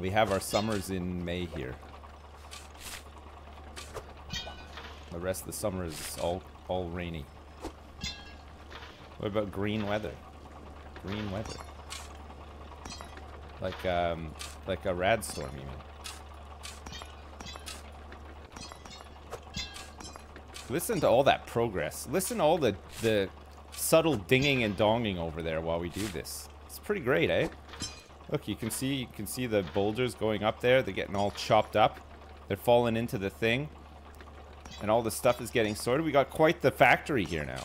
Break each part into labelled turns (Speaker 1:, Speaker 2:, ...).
Speaker 1: We have our summers in May here. The rest of the summer is all rainy. What about green weather? Green weather. Like a rad storm, you mean? Listen to all that progress. Listen to all the subtle dinging and donging over there while we do this. It's pretty great, eh? Look, you can see the boulders going up there. They're getting all chopped up. They're falling into the thing. And all the stuff is getting sorted. We got quite the factory here now.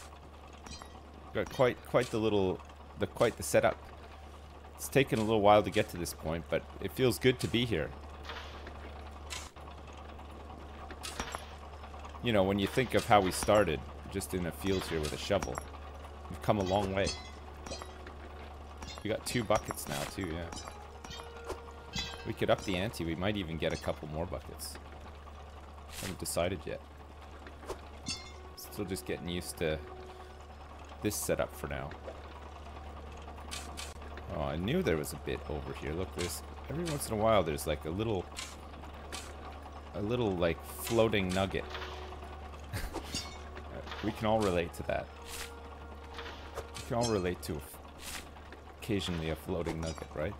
Speaker 1: Got quite the setup. It's taken a little while to get to this point, but it feels good to be here. You know, when you think of how we started, just in a field here with a shovel, we've come a long way. We got 2 buckets now, too, yeah. We could up the ante. We might even get a couple more buckets. Haven't decided yet. Still just getting used to this setup for now. Oh, I knew there was a bit over here. Look, there's every once in a while there's like a little like floating nugget. We can all relate to that. We can all relate to occasionally a floating nugget, right?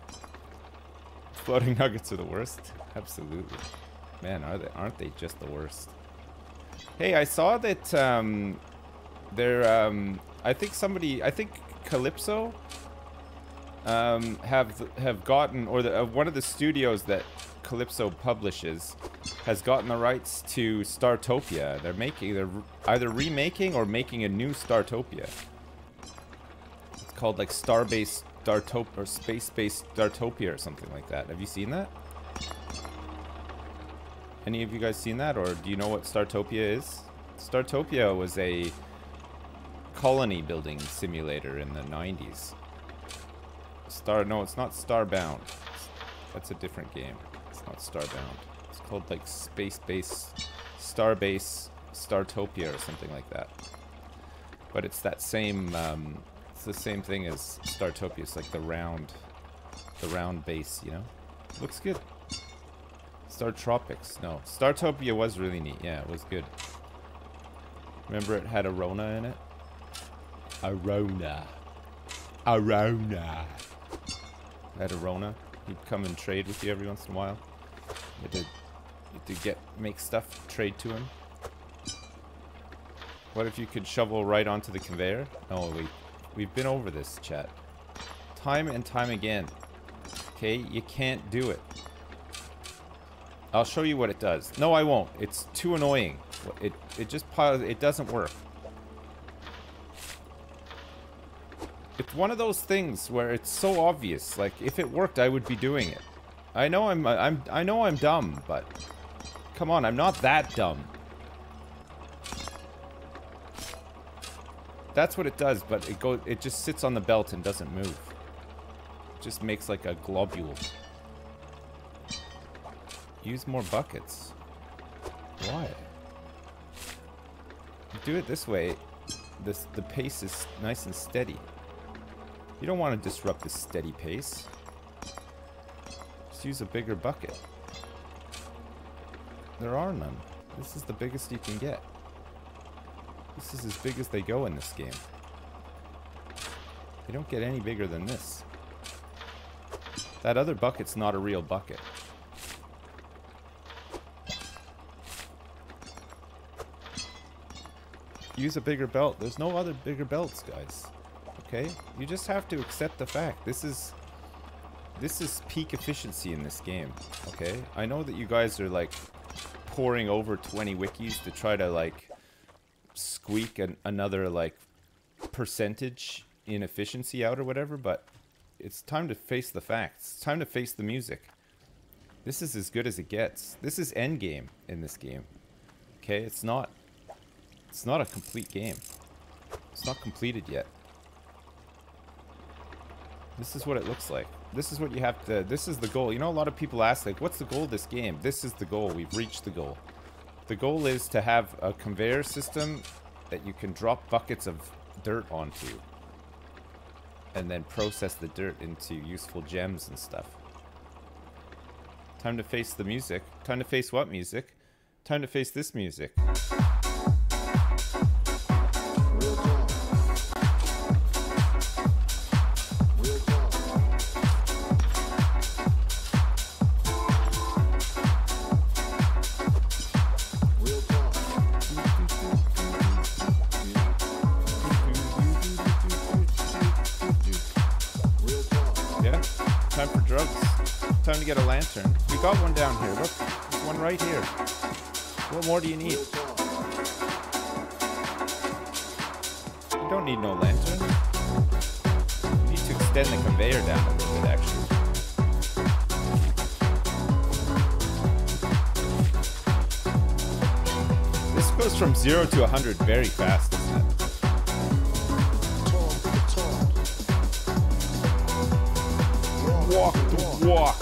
Speaker 1: Floating nuggets are the worst. Absolutely. Man, aren't they just the worst? Hey, I saw that I think Calypso have gotten, or one of the studios that Calypso publishes has gotten the rights to Startopia. They're either remaking or making a new Startopia. It's called like Star-based Startopia or Space-based Startopia or something like that. Have you seen that? Any of you guys seen that, or do you know what Startopia is? Startopia was a colony building simulator in the 90s. No, it's not Starbound. That's a different game. It's not Starbound. It's called like Space-based, Starbase, Startopia or something like that. But it's that same, it's the same thing as Startopia. It's like the round base, you know? Looks good. Star Tropics. No, Startopia was really neat. Yeah, it was good. Remember it had Arona in it? Arona. Had Arona. He'd come and trade with you every once in a while. You had to make stuff, trade to him. What if you could shovel right onto the conveyor? No, we've been over this, chat. Time and time again. Okay, you can't do it. I'll show you what it does. No, I won't. It's too annoying. It just piles. It doesn't work. It's one of those things where it's so obvious. Like if it worked, I would be doing it. I know I'm dumb, but come on, I'm not that dumb. That's what it does, but it just sits on the belt and doesn't move. It just makes like a globule. Use more buckets. Why? Do it this way. The pace is nice and steady. You don't want to disrupt this steady pace. Just use a bigger bucket. There are none. This is the biggest you can get. This is as big as they go in this game. They don't get any bigger than this. That other bucket's not a real bucket. Use a bigger belt. There's no other bigger belts, guys. Okay? You just have to accept the fact. This is peak efficiency in this game. Okay? I know that you guys are like poring over 20 wikis to try to like squeak another like percentage in efficiency out or whatever, but it's time to face the facts. It's time to face the music. This is as good as it gets. This is endgame in this game. Okay? It's not a complete game. It's not completed yet. This is what it looks like. This is what you have to... This is the goal. You know, a lot of people ask, like, what's the goal of this game? This is the goal. We've reached the goal. The goal is to have a conveyor system that you can drop buckets of dirt onto. And then process the dirt into useful gems and stuff. Time to face the music. Time to face what music? Time to face this music.
Speaker 2: Real talk. Real talk. Real talk. Real talk.
Speaker 1: Yeah, time for drugs. Time to get a lantern. We got one down here. Look, there's one right here. What more do you need?
Speaker 2: Real talk.
Speaker 1: You don't need no lantern. You need to extend the conveyor down a little bit, actually. This goes from 0 to 100 very fast, doesn't it?
Speaker 2: Talk the talk.
Speaker 1: Walk the walk.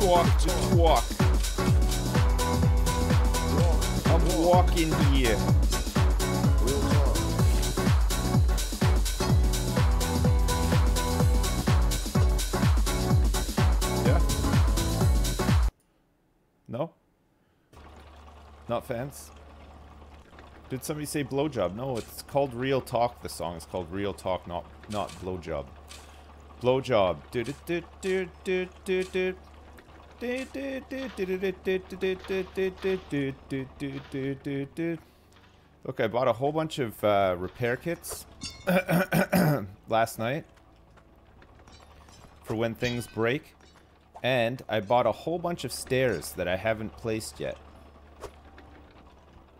Speaker 1: Walk the walk. I'm walking here.
Speaker 2: Real talk.
Speaker 1: Yeah. No? Not fans? Did somebody say blowjob? No, it's called Real Talk. The song is called Real Talk, not blowjob. Blowjob. Look, I bought a whole bunch of repair kits last night for when things break, and I bought a whole bunch of stairs that I haven't placed yet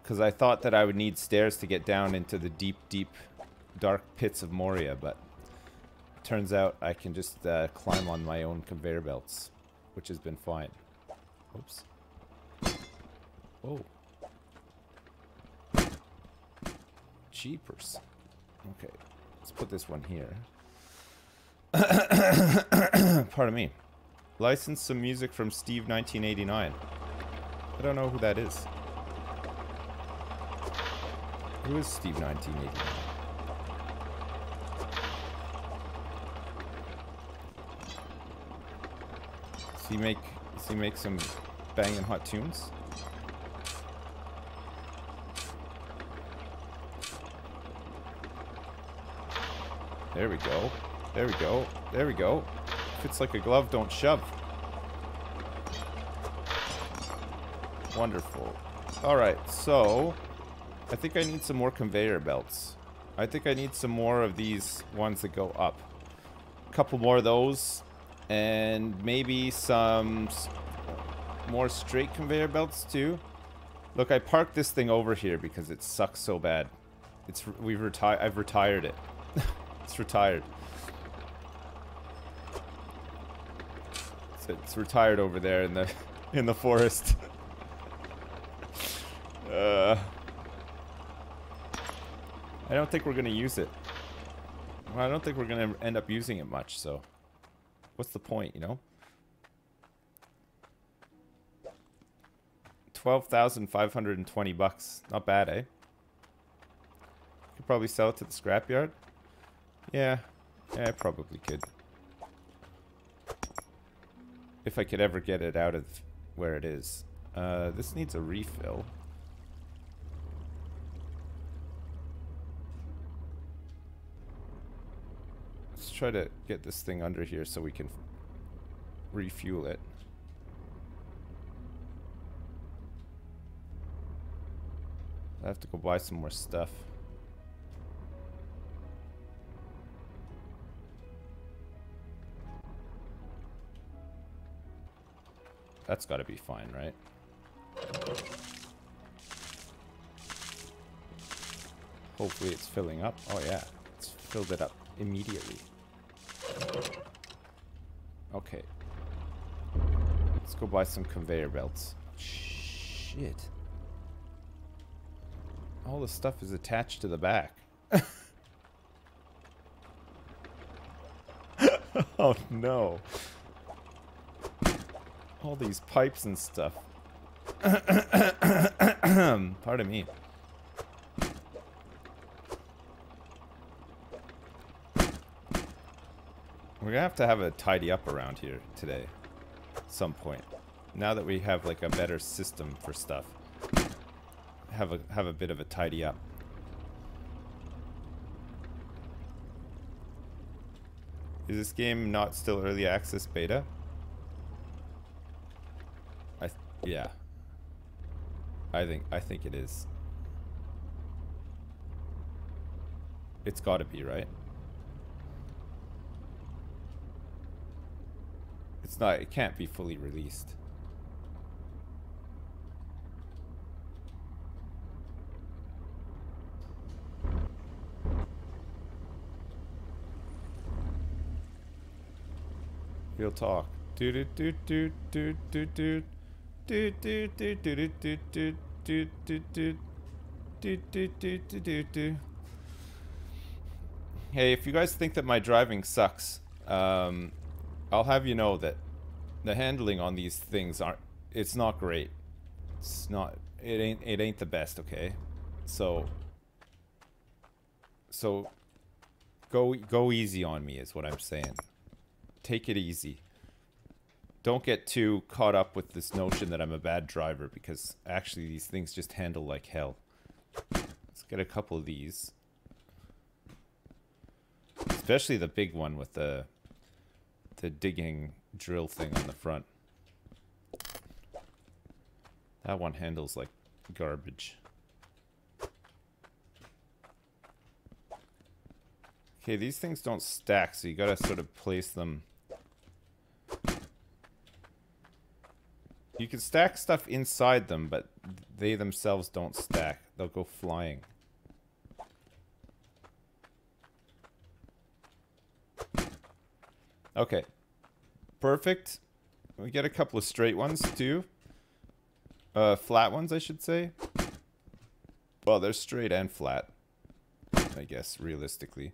Speaker 1: because I thought that I would need stairs to get down into the deep, deep, dark pits of Moria, but turns out I can just climb on my own conveyor belts, which has been fine. Oops. Whoa. Jeepers. Okay, let's put this one here. Pardon me. License some music from Steve 1989. I don't know who that is. Who is Steve 1989? Does he make some banging hot tunes? There we go. There we go. There we go. Fits like a glove, don't shove. Wonderful. Alright, so I think I need some more conveyor belts. I think I need some more of these ones that go up. A couple more of those. And maybe some more straight conveyor belts too. Look, I parked this thing over here because it sucks so bad. I've retired it. It's retired. It's retired over there in the forest. I don't think we're gonna use it. Well, I don't think we're gonna end up using it much, so what's the point, you know? 12,520 bucks. Not bad, eh? Could probably sell it to the scrapyard. Yeah, I probably could. If I could ever get it out of where it is. This needs a refill. Let's try to get this thing under here so we can refuel it. I have to go buy some more stuff. That's got to be fine, right? Hopefully it's filling up. Oh yeah, it's filled it up immediately. Okay. Let's go buy some conveyor belts. Shit. All the stuff is attached to the back. Oh no. All these pipes and stuff. Pardon me. We're gonna have to have a tidy up around here today. At some point. Now that we have like a better system for stuff. Have a bit of a tidy up. Is this game not still early access beta? Yeah. I think it is. It's got to be, right? It's not, it can't be fully released. Real talk. Do do do do do do do do do do do do do do do do do do do. Hey, if you guys think that my driving sucks, I'll have you know that the handling on these things it's not great. It ain't the best, okay? So go easy on me is what I'm saying. Take it easy. Don't get too caught up with this notion that I'm a bad driver, because actually these things just handle like hell. Let's get a couple of these. Especially the big one with the digging drill thing on the front. That one handles like garbage. Okay, these things don't stack, so you gotta sort of place them. You can stack stuff inside them, but they themselves don't stack. They'll go flying. Okay. Perfect. We get a couple of straight ones, too. Flat ones, I should say. Well, they're straight and flat, I guess, realistically.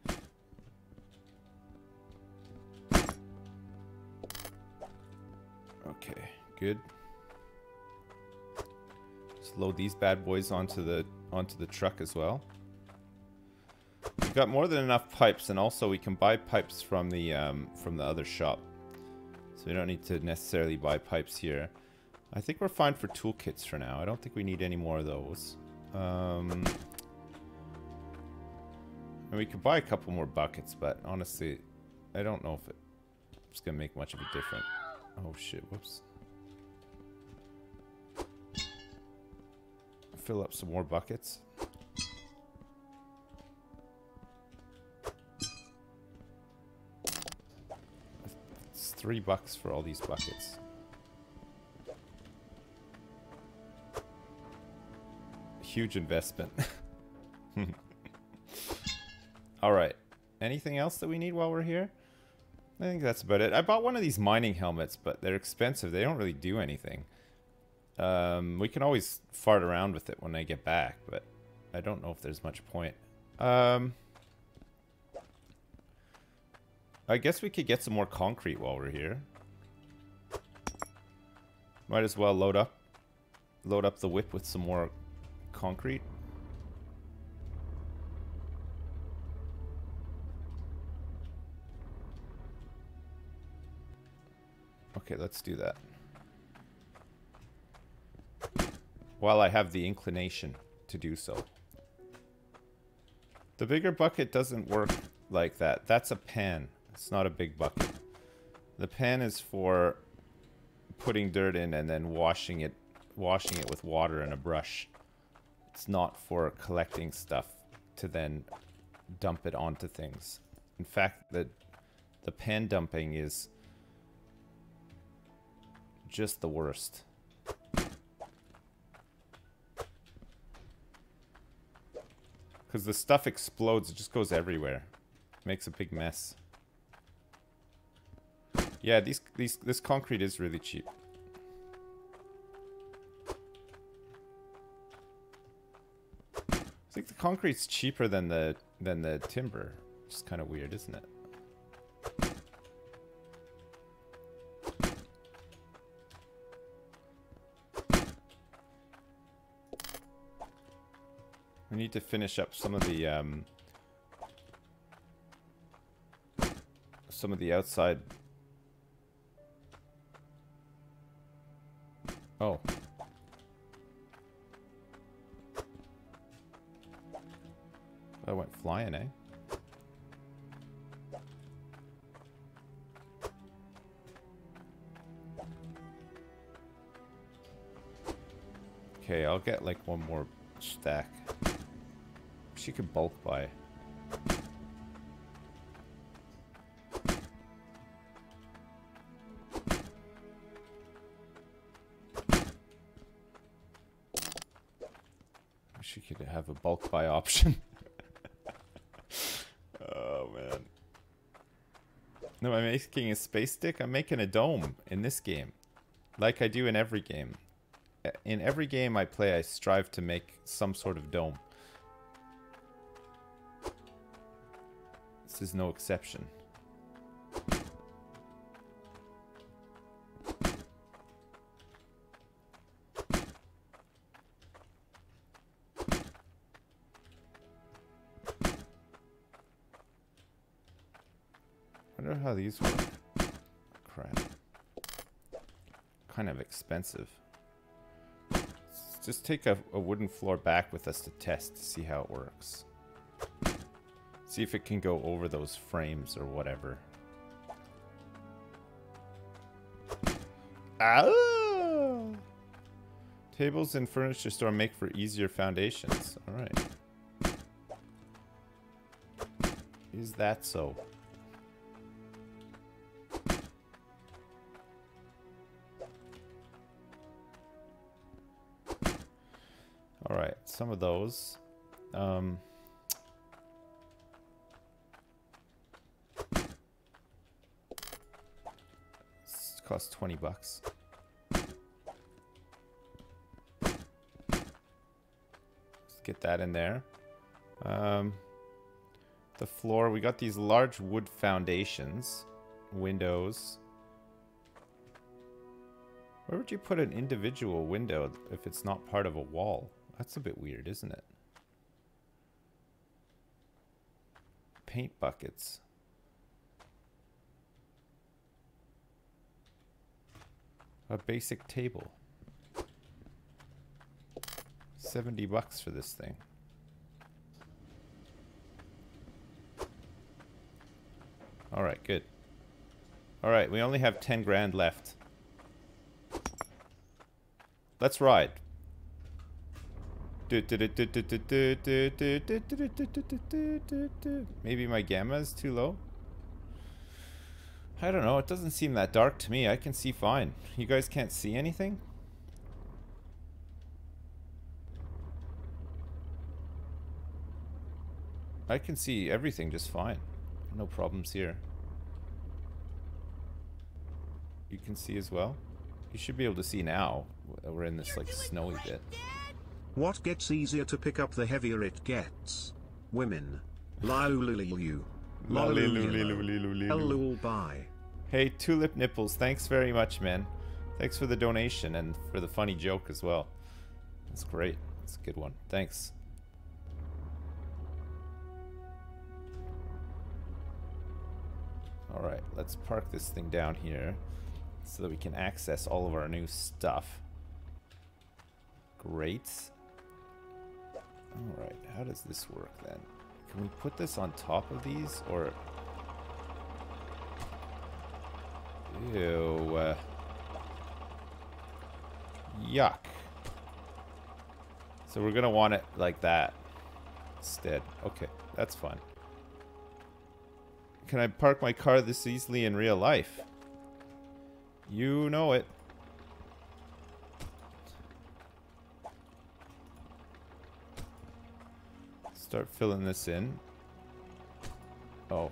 Speaker 1: Okay, good. Let's load these bad boys onto the truck as well. We've got more than enough pipes, and also we can buy pipes from the other shop. So we don't need to necessarily buy pipes here. I think we're fine for toolkits for now. I don't think we need any more of those. And we could buy a couple more buckets, but honestly, I don't know if it's gonna make much of a difference. Oh shit, whoops. Fill up some more buckets. It's $3 for all these buckets. Huge investment. Alright. Anything else that we need while we're here? I think that's about it. I bought one of these mining helmets, but they're expensive. They don't really do anything. We can always fart around with it when I get back, but I don't know if there's much point. I guess we could get some more concrete while we're here. Might as well load up the whip with some more concrete. Okay, let's do that. While I have the inclination to do so. The bigger bucket doesn't work like that. That's a pan. It's not a big bucket. The pan is for putting dirt in and then washing it with water and a brush. It's not for collecting stuff to then dump it onto things. In fact, the pan dumping is just the worst. Because the stuff explodes, it just goes everywhere. Makes a big mess. Yeah, this concrete is really cheap. I think the concrete's cheaper than the timber. Which is kind of weird, isn't it? We need to finish up some of the some of the outside. Oh. That went flying, eh? Okay, I'll get like one more stack. She could bulk buy. She could have a bulk buy option. Oh man. No, I'm making a space stick. I'm making a dome in this game. Like I do in every game. In every game I play, I strive to make some sort of dome. This is no exception. I wonder how these work. Crap. Kind of expensive. Let's just take a wooden floor back with us to test to see how it works. See if it can go over those frames or whatever. Ah! Tables in furniture store make for easier foundations. Alright. Is that so? Alright, some of those. This costs 20 bucks. Let's get that in there. The floor, we got these large wood foundations. Windows. Where would you put an individual window if it's not part of a wall? That's a bit weird, isn't it? Paint buckets. A basic table. 70 bucks for this thing. Alright, good. Alright, we only have 10 grand left. Let's ride. Maybe my gamma is too low? I don't know, it doesn't seem that dark to me. I can see fine. You guys can't see anything? I can see everything just fine. No problems here. You can see as well? You should be able to see now. We're in this like snowy bit.
Speaker 3: What gets easier to pick up the heavier it gets? Women. Laululilu. Laululilu. Bye.
Speaker 1: Hey, Tulip Nipples, thanks very much, man. Thanks for the donation and for the funny joke as well. That's great. That's a good one. Thanks. Alright, let's park this thing down here so that we can access all of our new stuff. Great. Alright, how does this work then? Can we put this on top of these, or... Ew. Yuck. So we're gonna want it like that instead. Okay, that's fine. Can I park my car this easily in real life? You know it. Start filling this in. Oh.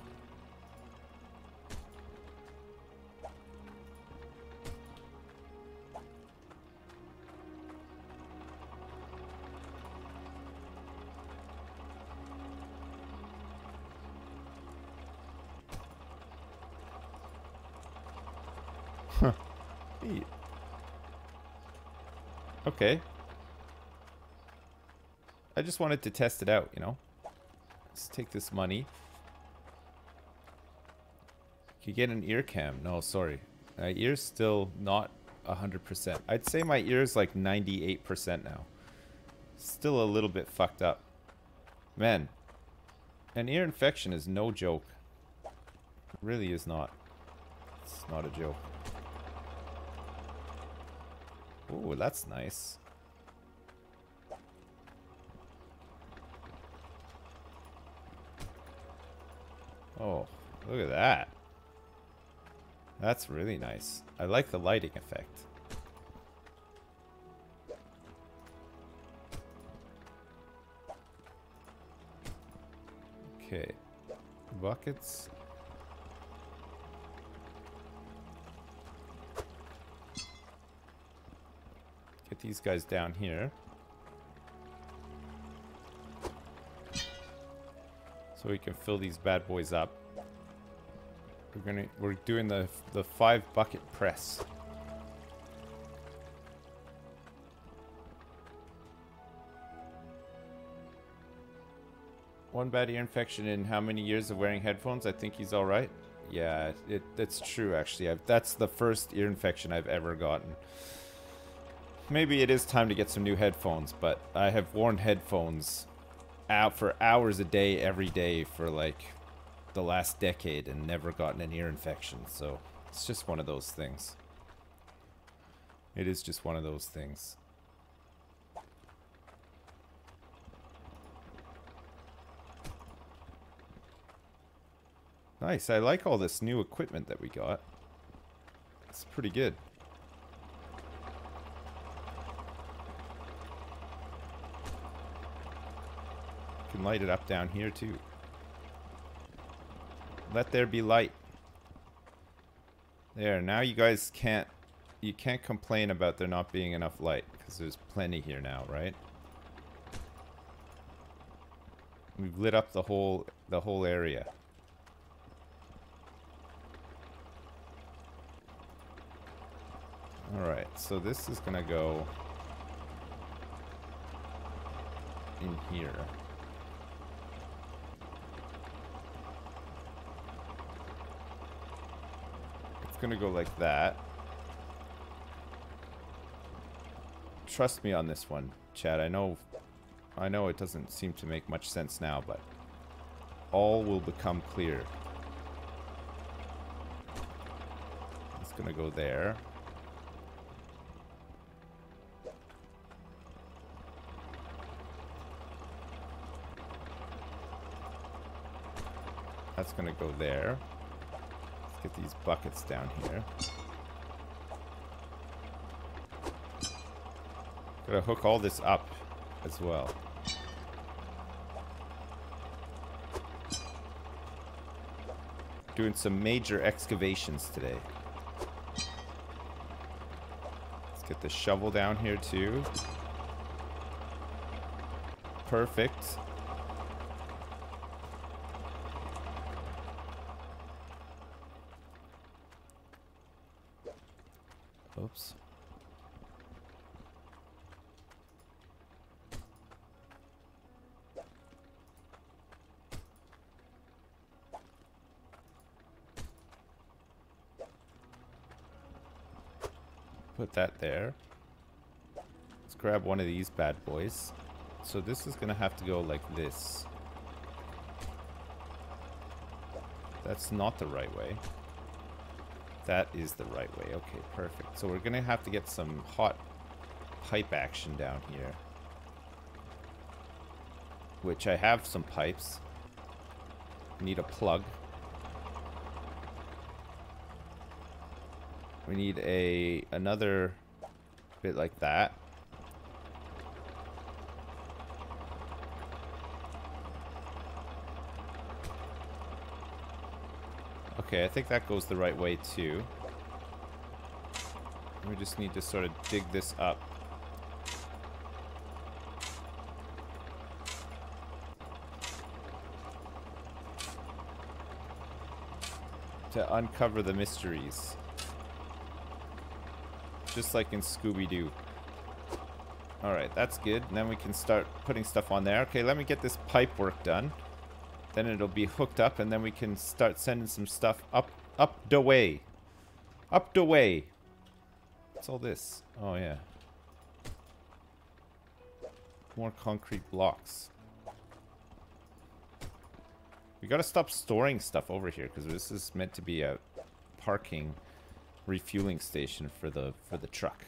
Speaker 1: Huh. Neat. Okay. I just wanted to test it out, you know? Let's take this money. Could get an ear cam. No, sorry. My ear's still not 100%. I'd say my ear's like 98% now. Still a little bit fucked up. Man, an ear infection is no joke. It really is not. It's not a joke. Ooh, that's nice. Oh, look at that. That's really nice. I like the lighting effect. Okay. Buckets. Get these guys down here. So we can fill these bad boys up. We're doing the 5 bucket press. One bad ear infection in how many years of wearing headphones? I think he's all right. Yeah, it's true actually. That's the first ear infection I've ever gotten. Maybe it is time to get some new headphones, but I have worn headphones out for hours a day every day for like the last decade and never gotten an ear infection, so it's just one of those things. It is just one of those things. Nice, I like all this new equipment that we got. It's pretty good. You can light it up down here too. Let there be light. There, now you guys can't complain about there not being enough light, because there's plenty here now, right? We've lit up the whole area. Alright, so this is gonna go in here. Gonna go like that. Trust me on this one, Chad. I know it doesn't seem to make much sense now, but all will become clear. It's gonna go there. That's gonna go there. Get these buckets down here. Gotta hook all this up as well. Doing some major excavations today. Let's get the shovel down here too. Perfect. Oops. Put that there. Let's grab one of these bad boys. So this is gonna have to go like this. That's not the right way. That is the right way. Okay, perfect. So we're gonna have to get some hot pipe action down here. Which I have some pipes. Need a plug. We need another bit like that. Okay, I think that goes the right way too. We just need to sort of dig this up. To uncover the mysteries. Just like in Scooby-Doo. Alright, that's good. And then we can start putting stuff on there. Okay, let me get this pipe work done. Then it'll be hooked up, and then we can start sending some stuff up Up the way. Up the way. What's all this? Oh, yeah. More concrete blocks. We gotta stop storing stuff over here because this is meant to be a parking refueling station for the truck.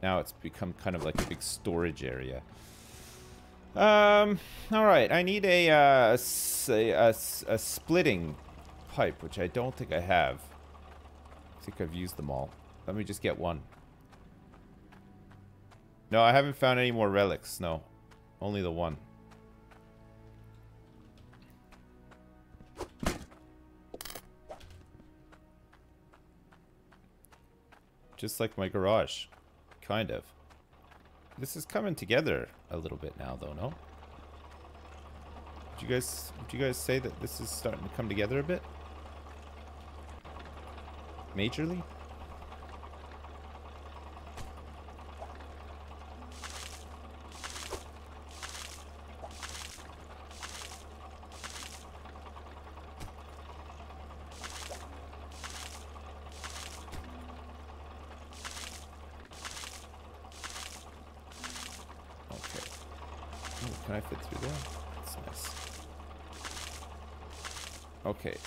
Speaker 1: Now it's become kind of like a big storage area. All right. I need a splitting pipe, which I don't think I have. I think I've used them all. Let me just get one. No, I haven't found any more relics. No, only the one. Just like my garage. Kind of. This is coming together a little bit now, though, no? Would you guys say that this is starting to come together a bit? Majorly? Can I fit through there? That's nice. Okay,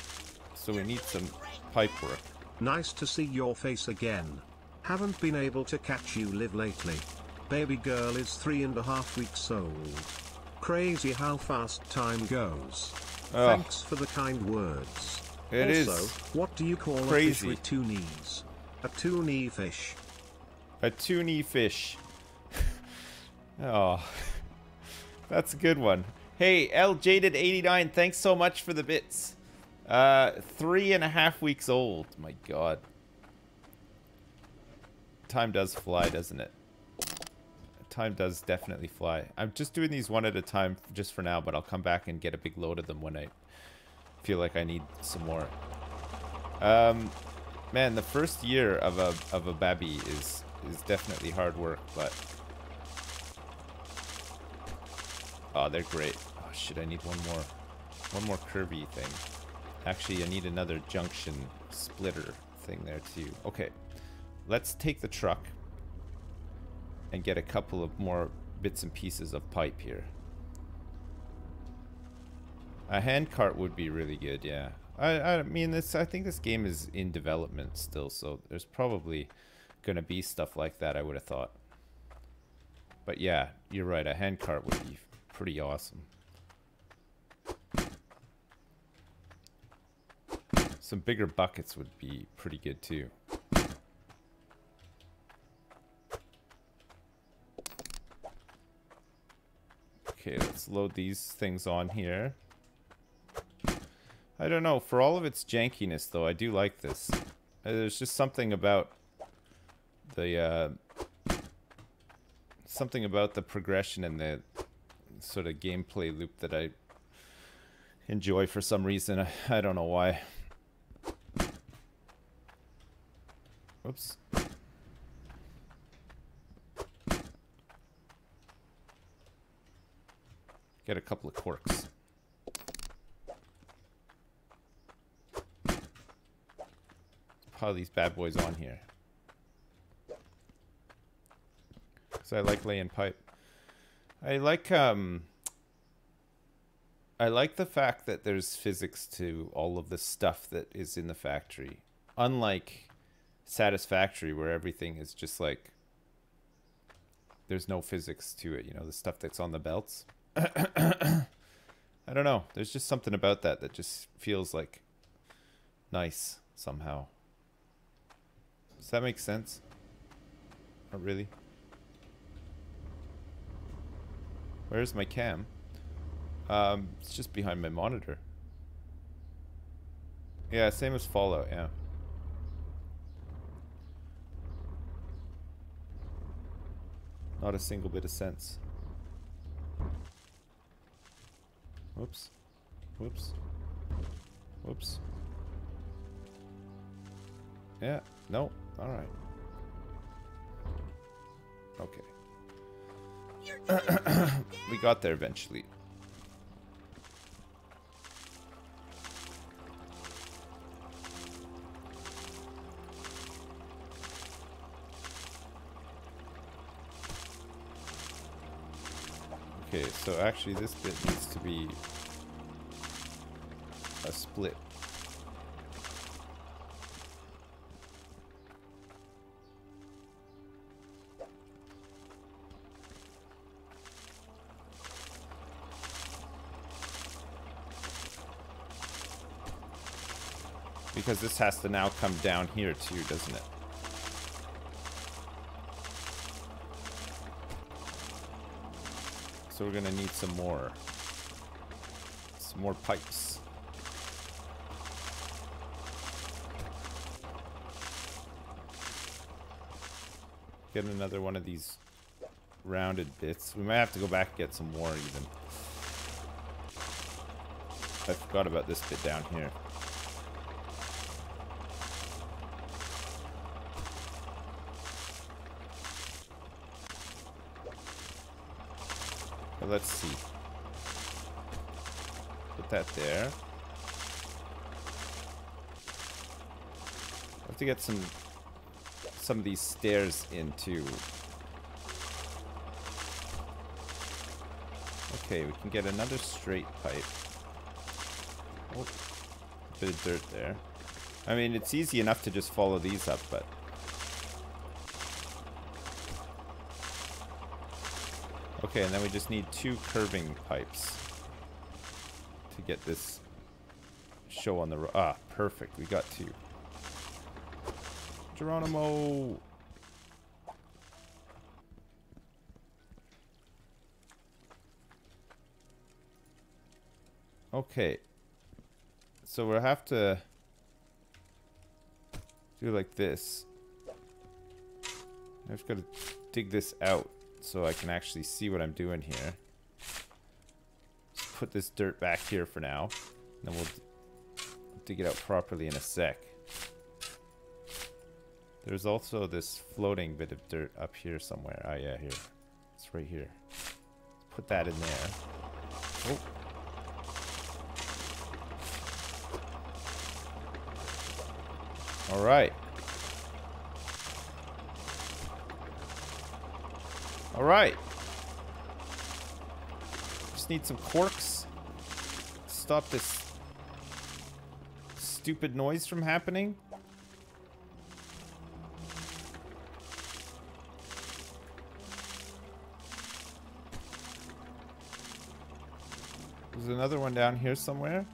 Speaker 1: so we need some pipe work.
Speaker 3: Nice to see your face again. Haven't been able to catch you live lately. Baby girl is 3.5 weeks old. Crazy how fast time goes.
Speaker 1: Oh.
Speaker 3: Thanks for the kind words.
Speaker 1: It
Speaker 3: also,
Speaker 1: is
Speaker 3: what do you call
Speaker 1: crazy.
Speaker 3: a fish with two knees? A two-knee fish.
Speaker 1: A two-knee fish. Oh, that's a good one. Hey, LJaded89, thanks so much for the bits. 3.5 weeks old. My God. Time does fly, doesn't it? Time does definitely fly. I'm just doing these one at a time just for now, but I'll come back and get a big load of them when I feel like I need some more. Man, the first year of a baby is definitely hard work, but oh, they're great. Oh shit, I need one more curvy thing. Actually, I need another junction splitter thing there too. Okay, let's take the truck and get a couple of more bits and pieces of pipe here. A handcart would be really good, yeah. I mean, I think this game is in development still, so there's probably gonna be stuff like that, I would have thought. But yeah, you're right, a handcart would be pretty awesome. Some bigger buckets would be pretty good too. Okay, let's load these things on here. I don't know, for all of its jankiness though, I do like this. There's just something about the progression and the sort of gameplay loop that I enjoy for some reason. I don't know why. Oops. Get a couple of corks. Pile these bad boys on here. Because I like laying pipe. I like the fact that there's physics to all of the stuff that is in the factory. Unlike Satisfactory, where everything is just like, there's no physics to it, you know, the stuff that's on the belts. I don't know. There's just something about that just feels like nice somehow. Does that make sense? Not really. Where's my cam? It's just behind my monitor. Yeah, same as Fallout, yeah. Not a single bit of sense. Whoops. Whoops. Whoops. Yeah, no, alright. Okay. We got there eventually. Okay, so actually this bit needs to be a split. Because this has to now come down here too, doesn't it? So we're gonna need some more pipes. Get another one of these rounded bits. We might have to go back and get some more even. I forgot about this bit down here. Let's see. Put that there. I have to get some of these stairs in too. Okay, we can get another straight pipe. Oh, a bit of dirt there. I mean, it's easy enough to just follow these up, but okay, and then we just need 2 curving pipes to get this show on the road. Ah, perfect. We got 2. Geronimo! Okay. So we'll have to do like this. I've got to dig this out so I can actually see what I'm doing here. Just put this dirt back here for now. And then we'll dig it out properly in a sec. There's also this floating bit of dirt up here somewhere. Oh yeah, here. It's right here. Let's put that in there. Oh. Alright. Alright. Just need some corks. Stop this stupid noise from happening. There's another one down here somewhere.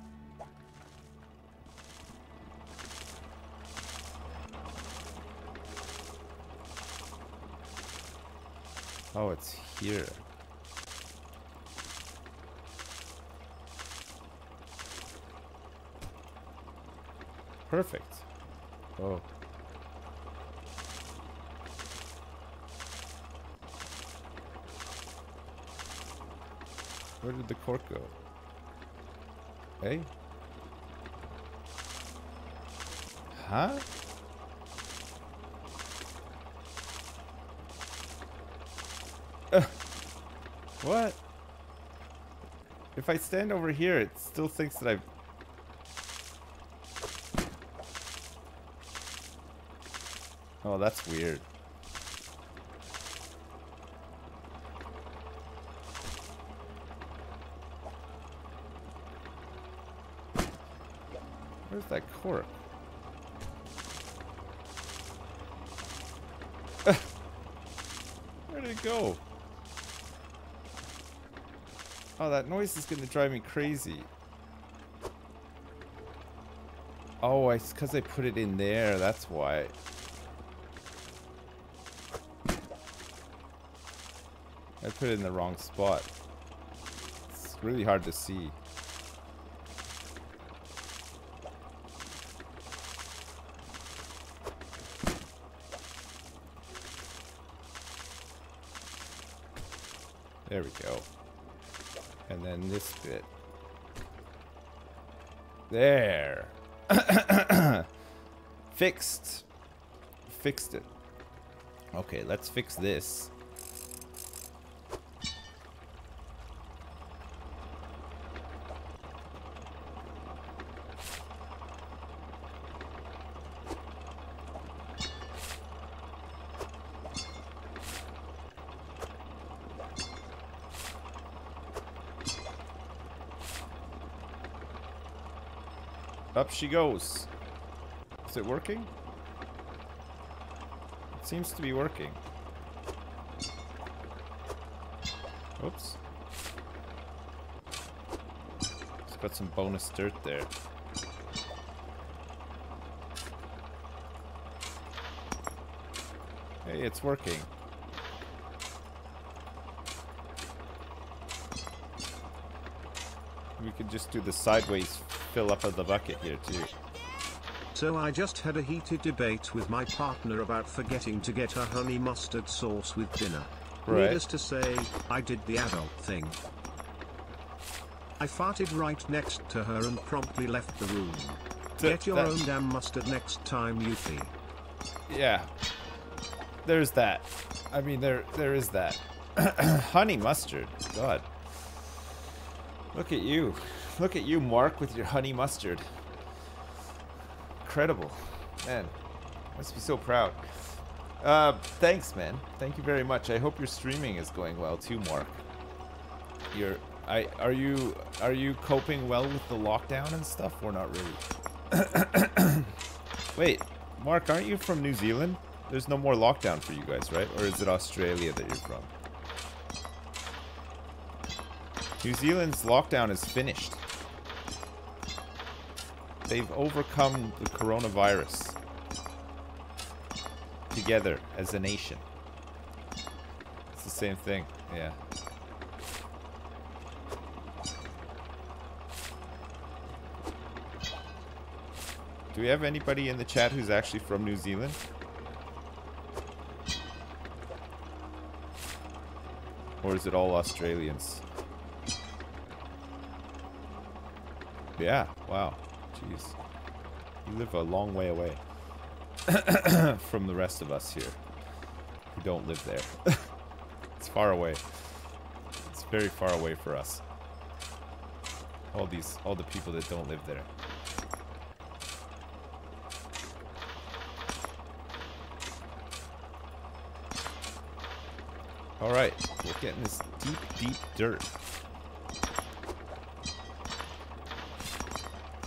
Speaker 1: Oh, it's here. Perfect. Oh. Where did the cork go? Hey? Huh? What? If I stand over here, it still thinks that I've... Oh, that's weird. Where's that cork? Where did it go? Oh, that noise is gonna drive me crazy. Oh, it's because I put it in there, that's why. I put it in the wrong spot. It's really hard to see. There we go. And then this bit. There. Fixed. Fixed it. Okay, let's fix this. Up she goes. Is it working? It seems to be working. Oops. It's got some bonus dirt there. Hey, it's working. We could just do the sideways fill up of the bucket here too.
Speaker 3: So I just had a heated debate with my partner about forgetting to get her honey mustard sauce with dinner.
Speaker 1: Right.
Speaker 3: Needless to say, I did the adult thing. I farted right next to her and promptly left the room. Get your own damn mustard next time you pee.
Speaker 1: Yeah. There's that. I mean, there is that. Honey mustard. God. Look at you. Look at you, Mark, with your honey mustard. Incredible. Man, must be so proud. Thanks, man. Thank you very much. I hope your streaming is going well too, Mark. Are you coping well with the lockdown and stuff, or not really? Wait, Mark, aren't you from New Zealand? There's no more lockdown for you guys, right? Or is it Australia that you're from? New Zealand's lockdown is finished. They've overcome the coronavirus together as a nation. It's the same thing, yeah. Do we have anybody in the chat who's actually from New Zealand? Or is it all Australians? Yeah, wow. Jeez. You live a long way away from the rest of us here who don't live there. It's far away. It's very far away for us. All the people that don't live there. Alright, we're getting this deep, deep dirt.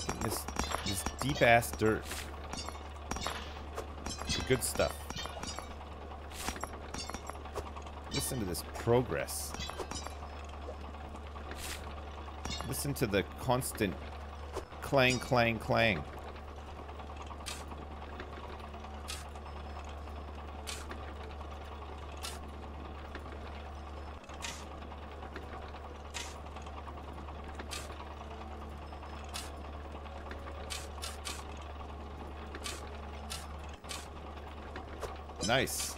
Speaker 1: Getting this deep ass dirt. The good stuff. Listen to this progress. Listen to the constant clang, clang, clang. Nice.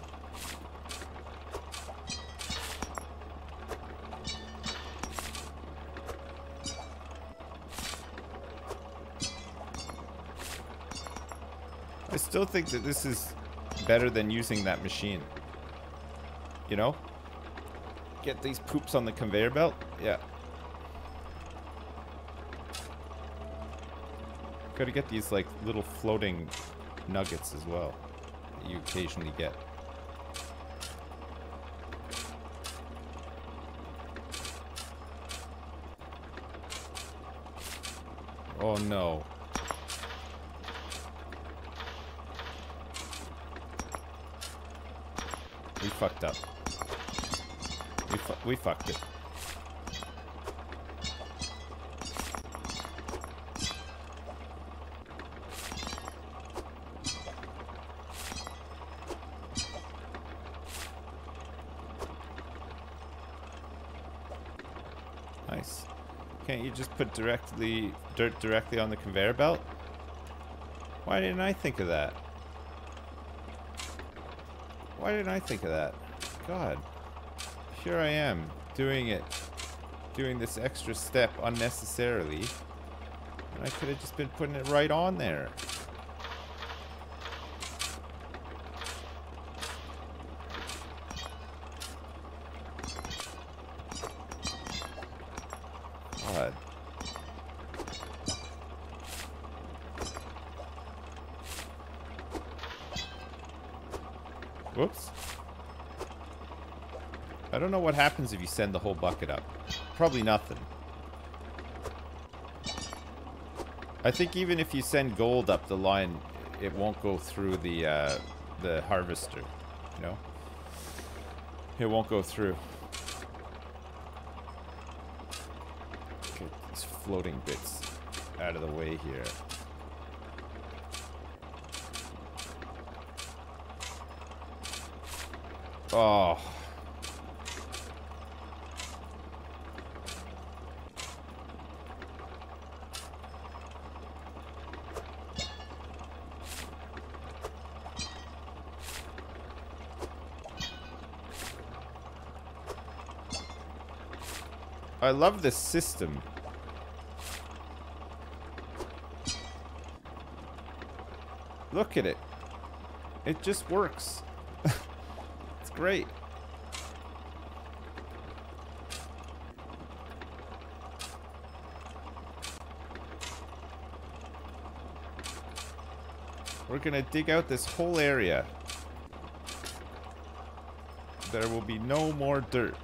Speaker 1: I still think that this is better than using that machine. You know? Get these poops on the conveyor belt? Yeah. Gotta get these like little floating nuggets as well. You occasionally get. Oh no. We fucked up. We fucked it. Nice. Can't you just put dirt directly on the conveyor belt? Why didn't I think of that? Why didn't I think of that? God. Here I am, doing this extra step unnecessarily. And I could have just been putting it right on there. God. Whoops. I don't know what happens if you send the whole bucket up. Probably nothing. I think even if you send gold up the line, it won't go through the harvester, you know? It won't go through. Get these floating bits out of the way here. Oh. I love this system. Look at it. It just works. It's great. We're gonna dig out this whole area. There will be no more dirt.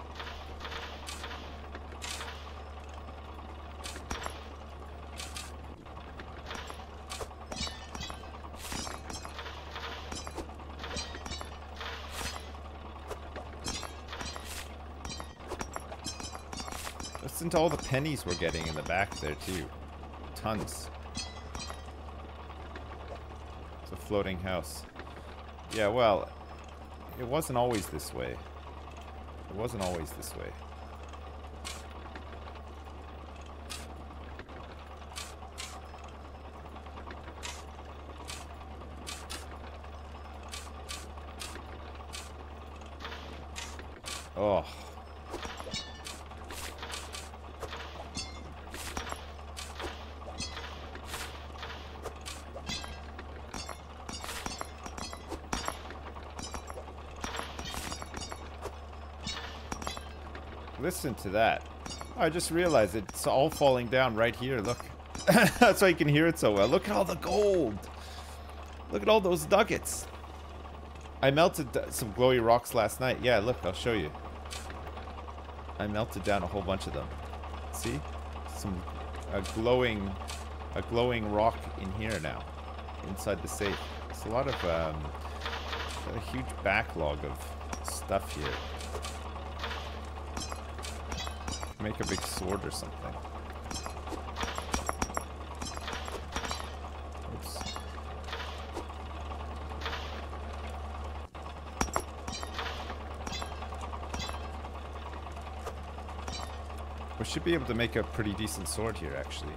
Speaker 1: Listen to all the pennies we're getting in the back there too. Tons. It's a floating house. Yeah, well, it wasn't always this way. It wasn't always this way. Oh. Listen to that. I just realized it's all falling down right here. Look. That's why you can hear it so well. Look at all the gold. Look at all those nuggets. I melted some glowy rocks last night. Yeah, look, I'll show you. I melted down a whole bunch of them. See? A glowing rock in here now. Inside the safe. It's a lot of got a huge backlog of stuff here. Make a big sword or something. Oops. We should be able to make a pretty decent sword here, actually.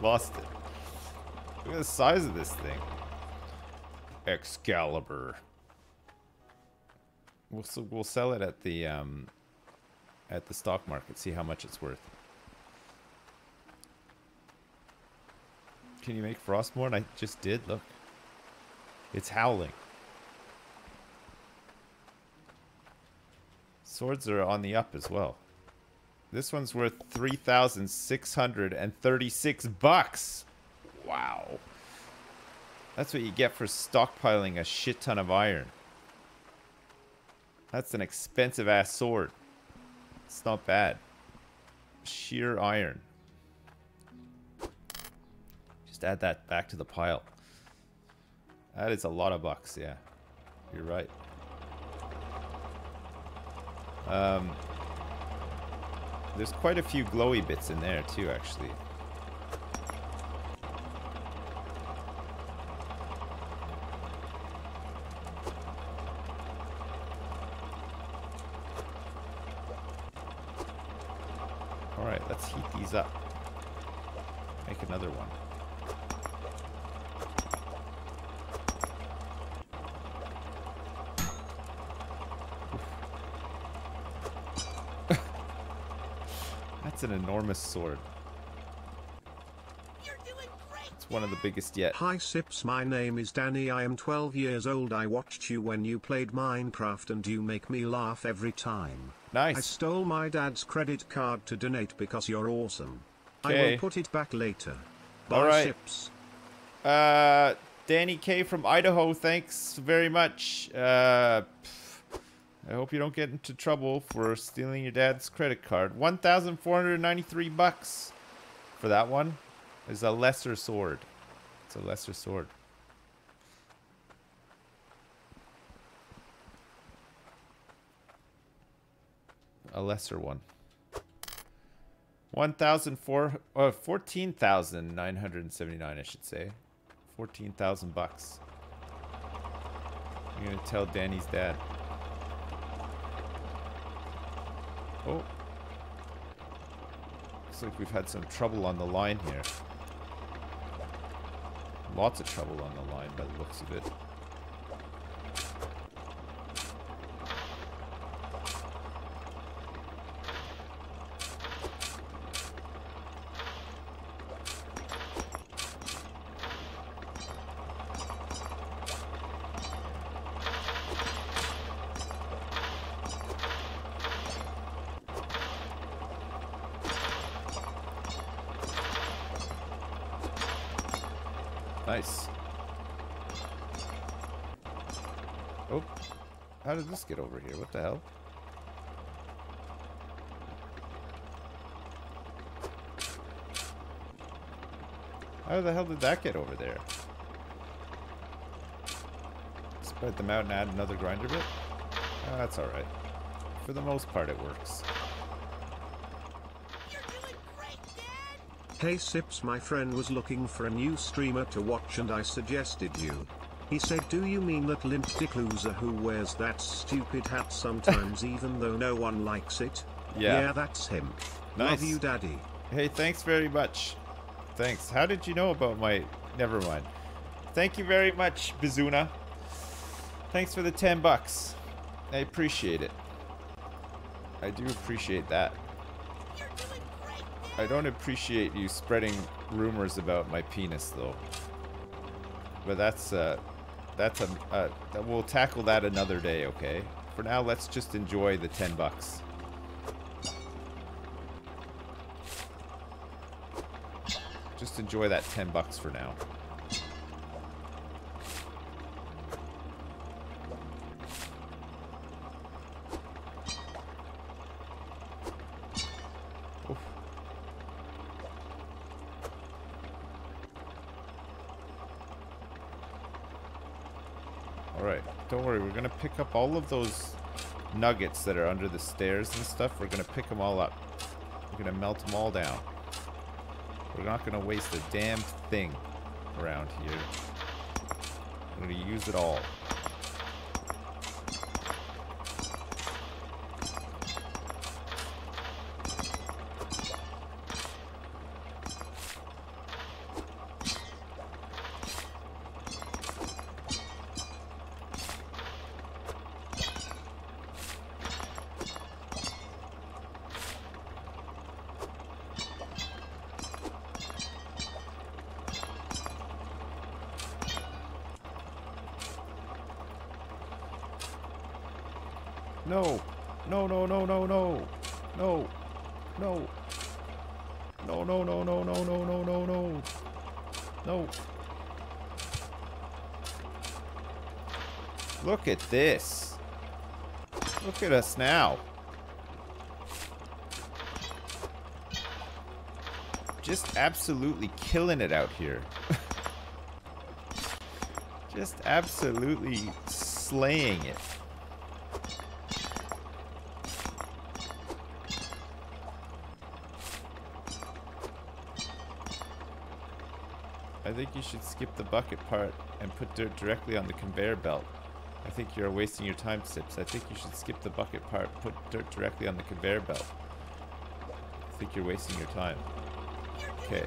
Speaker 1: Lost it. Look at the size of this thing. Excalibur. We'll sell it at the stock market. See how much it's worth. Can you make Frostmourne? I just did. Look, it's howling. Swords are on the up as well. This one's worth 3,636 bucks. Wow. That's what you get for stockpiling a shit ton of iron. That's an expensive ass sword. It's not bad. Sheer iron. Just add that back to the pile. That is a lot of bucks, yeah. You're right. There's quite a few glowy bits in there too, actually. Alright, let's heat these up. Make another one. That's an enormous sword.
Speaker 4: You're doing great.
Speaker 1: It's one of the biggest yet.
Speaker 3: Hi Sips, my name is Danny, I am 12 years old. I watched you when you played Minecraft and you make me laugh every time.
Speaker 1: Nice.
Speaker 3: I stole my dad's credit card to donate because you're awesome. I
Speaker 1: Okay.
Speaker 3: will put it back later. Bye
Speaker 1: All right.
Speaker 3: Sips.
Speaker 1: Danny K from Idaho, thanks very much. I hope you don't get into trouble for stealing your dad's credit card. 1,493 bucks for that one. Is a lesser sword. It's a lesser sword. A lesser one. 14,979, I should say. 14,000 bucks. I'm gonna tell Danny's dad. Oh. Looks like we've had some trouble on the line here. Lots of trouble on the line by the looks of it. Nice. Oh, how did this get over here? What the hell? How the hell did that get over there? Spread them out and add another grinder bit? That's alright. For the most part, it works.
Speaker 3: Hey Sips, my friend was looking for a new streamer to watch and I suggested you. He said, do you mean that limp dick loser who wears that stupid hat sometimes even though no one likes it? Yeah, that's him.
Speaker 1: Nice.
Speaker 3: Love you, daddy.
Speaker 1: Hey, thanks very much. Thanks. How did you know about my... Never mind. Thank you very much, Bizuna. Thanks for the 10 bucks. I appreciate it. I do appreciate that. I don't appreciate you spreading rumors about my penis, though. But we'll tackle that another day, okay? For now, let's just enjoy the 10 bucks. Just enjoy that 10 bucks for now. Alright, don't worry, we're gonna pick up all of those nuggets that are under the stairs and stuff. We're gonna pick them all up. We're gonna melt them all down. We're not gonna waste a damn thing around here. We're gonna use it all. No. No, no, no, no, no. No. No. No, no, no, no, no, no, no, no, no. No. Look at this. Look at us now. Just absolutely killing it out here. Just absolutely slaying it. I think you should skip the bucket part and put dirt directly on the conveyor belt. I think you're wasting your time, Sips. I think you should skip the bucket part, put dirt directly on the conveyor belt. I think you're wasting your time. Okay.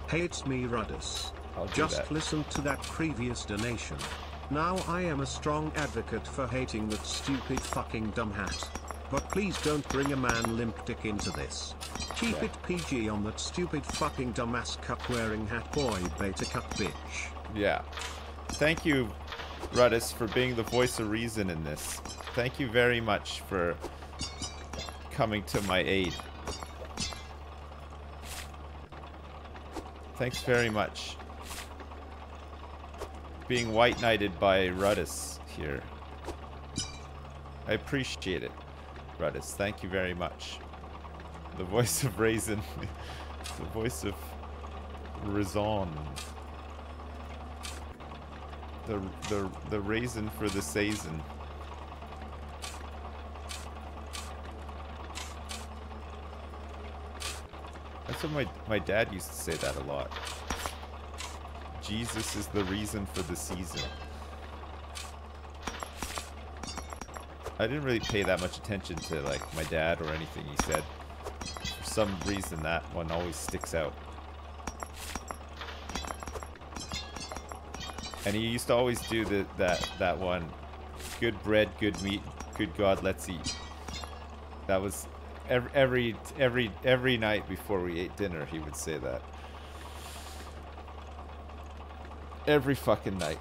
Speaker 3: Hey, it's me, Ruddus.
Speaker 1: I'll do
Speaker 3: Just
Speaker 1: that.
Speaker 3: listen to that previous donation. Now I am a strong advocate for hating that stupid fucking dumb hat. But please don't bring a man limp dick into this. Keep it PG on that stupid fucking dumbass cup wearing hat boy beta cup bitch.
Speaker 1: Yeah. Thank you, Ruddus, for being the voice of reason in this. Thank you very much for coming to my aid. Thanks very much. being white knighted by Ruddus here. I appreciate it, Ruddus. Thank you very much. The voice of Raisin. The voice of Raison. The raisin for the season. That's what my dad used to say that a lot. Jesus is the reason for the season. I didn't really pay that much attention to like my dad or anything he said. For some reason that one always sticks out. And he used to always do that one, good bread, good meat, good God, let's eat. That was every night before we ate dinner, he would say that. Every fucking night.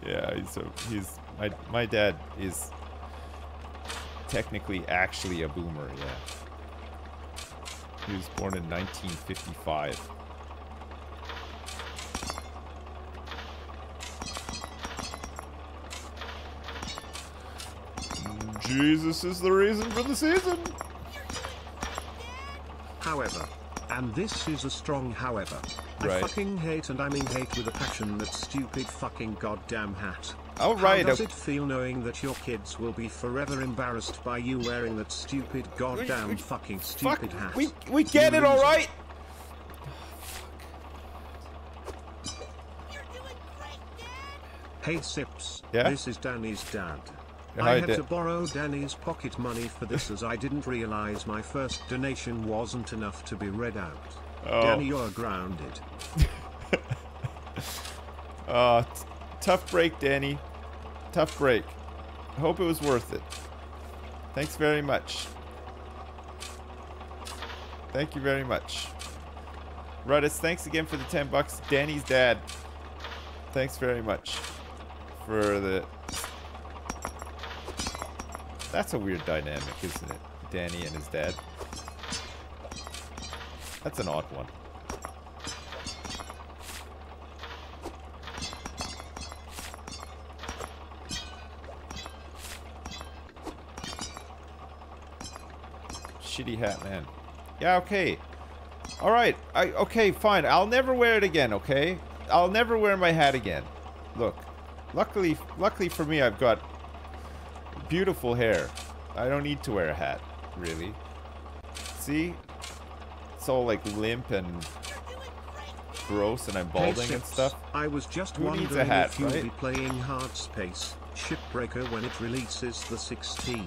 Speaker 1: Yeah, he's my dad is technically actually a boomer, yeah. He was born in 1955. Jesus is the reason for the season.
Speaker 3: However, and this is a strong however, I
Speaker 1: Right.
Speaker 3: fucking hate, and I mean hate with a passion, that stupid fucking goddamn hat.
Speaker 1: Oh, right.
Speaker 3: How does it feel knowing that your kids will be forever embarrassed by you wearing that stupid goddamn fucking stupid hat?
Speaker 1: We get
Speaker 3: You
Speaker 1: it, all
Speaker 3: loser.
Speaker 1: right.
Speaker 3: Hey Sips,
Speaker 1: Yeah?
Speaker 3: this is Danny's dad.
Speaker 1: Yeah,
Speaker 3: I
Speaker 1: hi,
Speaker 3: had
Speaker 1: Da-
Speaker 3: to borrow Danny's pocket money for this as I didn't realize my first donation wasn't enough to be read out.
Speaker 1: Oh.
Speaker 3: Danny, you're grounded.
Speaker 1: Tough break, Danny. Tough break. Hope it was worth it. Thanks very much. Thank you very much. Ruddus, thanks again for the 10 bucks. Danny's dad. Thanks very much for the... That's a weird dynamic, isn't it? Danny and his dad. That's an odd one. Shitty hat, man. Yeah, okay. Alright, okay, fine. I'll never wear it again, okay? I'll never wear my hat again. Look. Luckily for me, I've got beautiful hair. I don't need to wear a hat, really. See? It's all like limp and gross and I'm
Speaker 3: Hey,
Speaker 1: balding and
Speaker 3: Sips,
Speaker 1: stuff.
Speaker 3: I was just
Speaker 1: Who needs a
Speaker 3: wondering
Speaker 1: hat,
Speaker 3: if you'll
Speaker 1: right?
Speaker 3: be playing Hard Space Shipbreaker when it releases the 16th.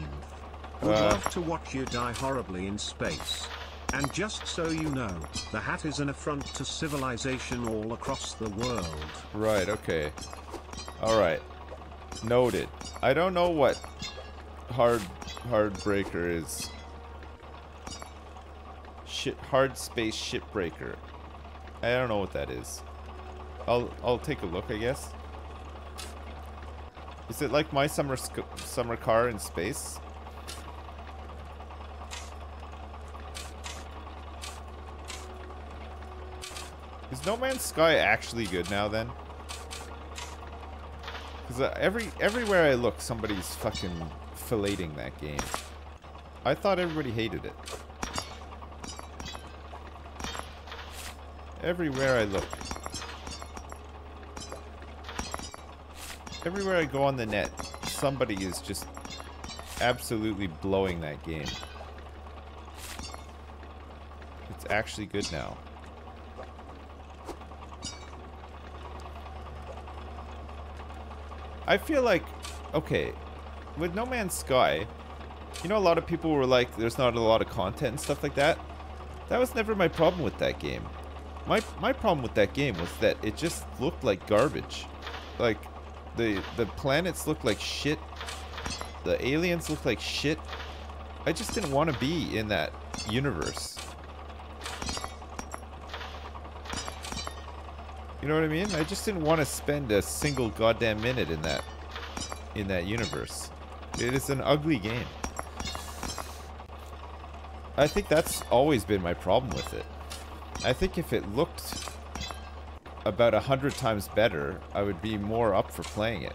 Speaker 3: Would love to watch you die horribly in space. And just so you know, the hat is an affront to civilization all across the world.
Speaker 1: Right, okay. Alright. Noted. I don't know what hard breaker is. Hard space shipbreaker. I don't know what that is. I'll take a look, I guess. Is it like my summer car in space? Is No Man's Sky actually good now then? Because everywhere I look, somebody's fucking filleting that game. I thought everybody hated it. Everywhere I look. Everywhere I go on the net, somebody is just absolutely blowing that game. It's actually good now. I feel like, okay, with No Man's Sky, you know, a lot of people were like, there's not a lot of content and stuff like that. That was never my problem with that game. My problem with that game was that it just looked like garbage. Like, the planets looked like shit. The aliens looked like shit. I just didn't want to be in that universe. You know what I mean? I just didn't want to spend a single goddamn minute in that universe. It is an ugly game. I think that's always been my problem with it. I think if it looked about 100 times better, I would be more up for playing it.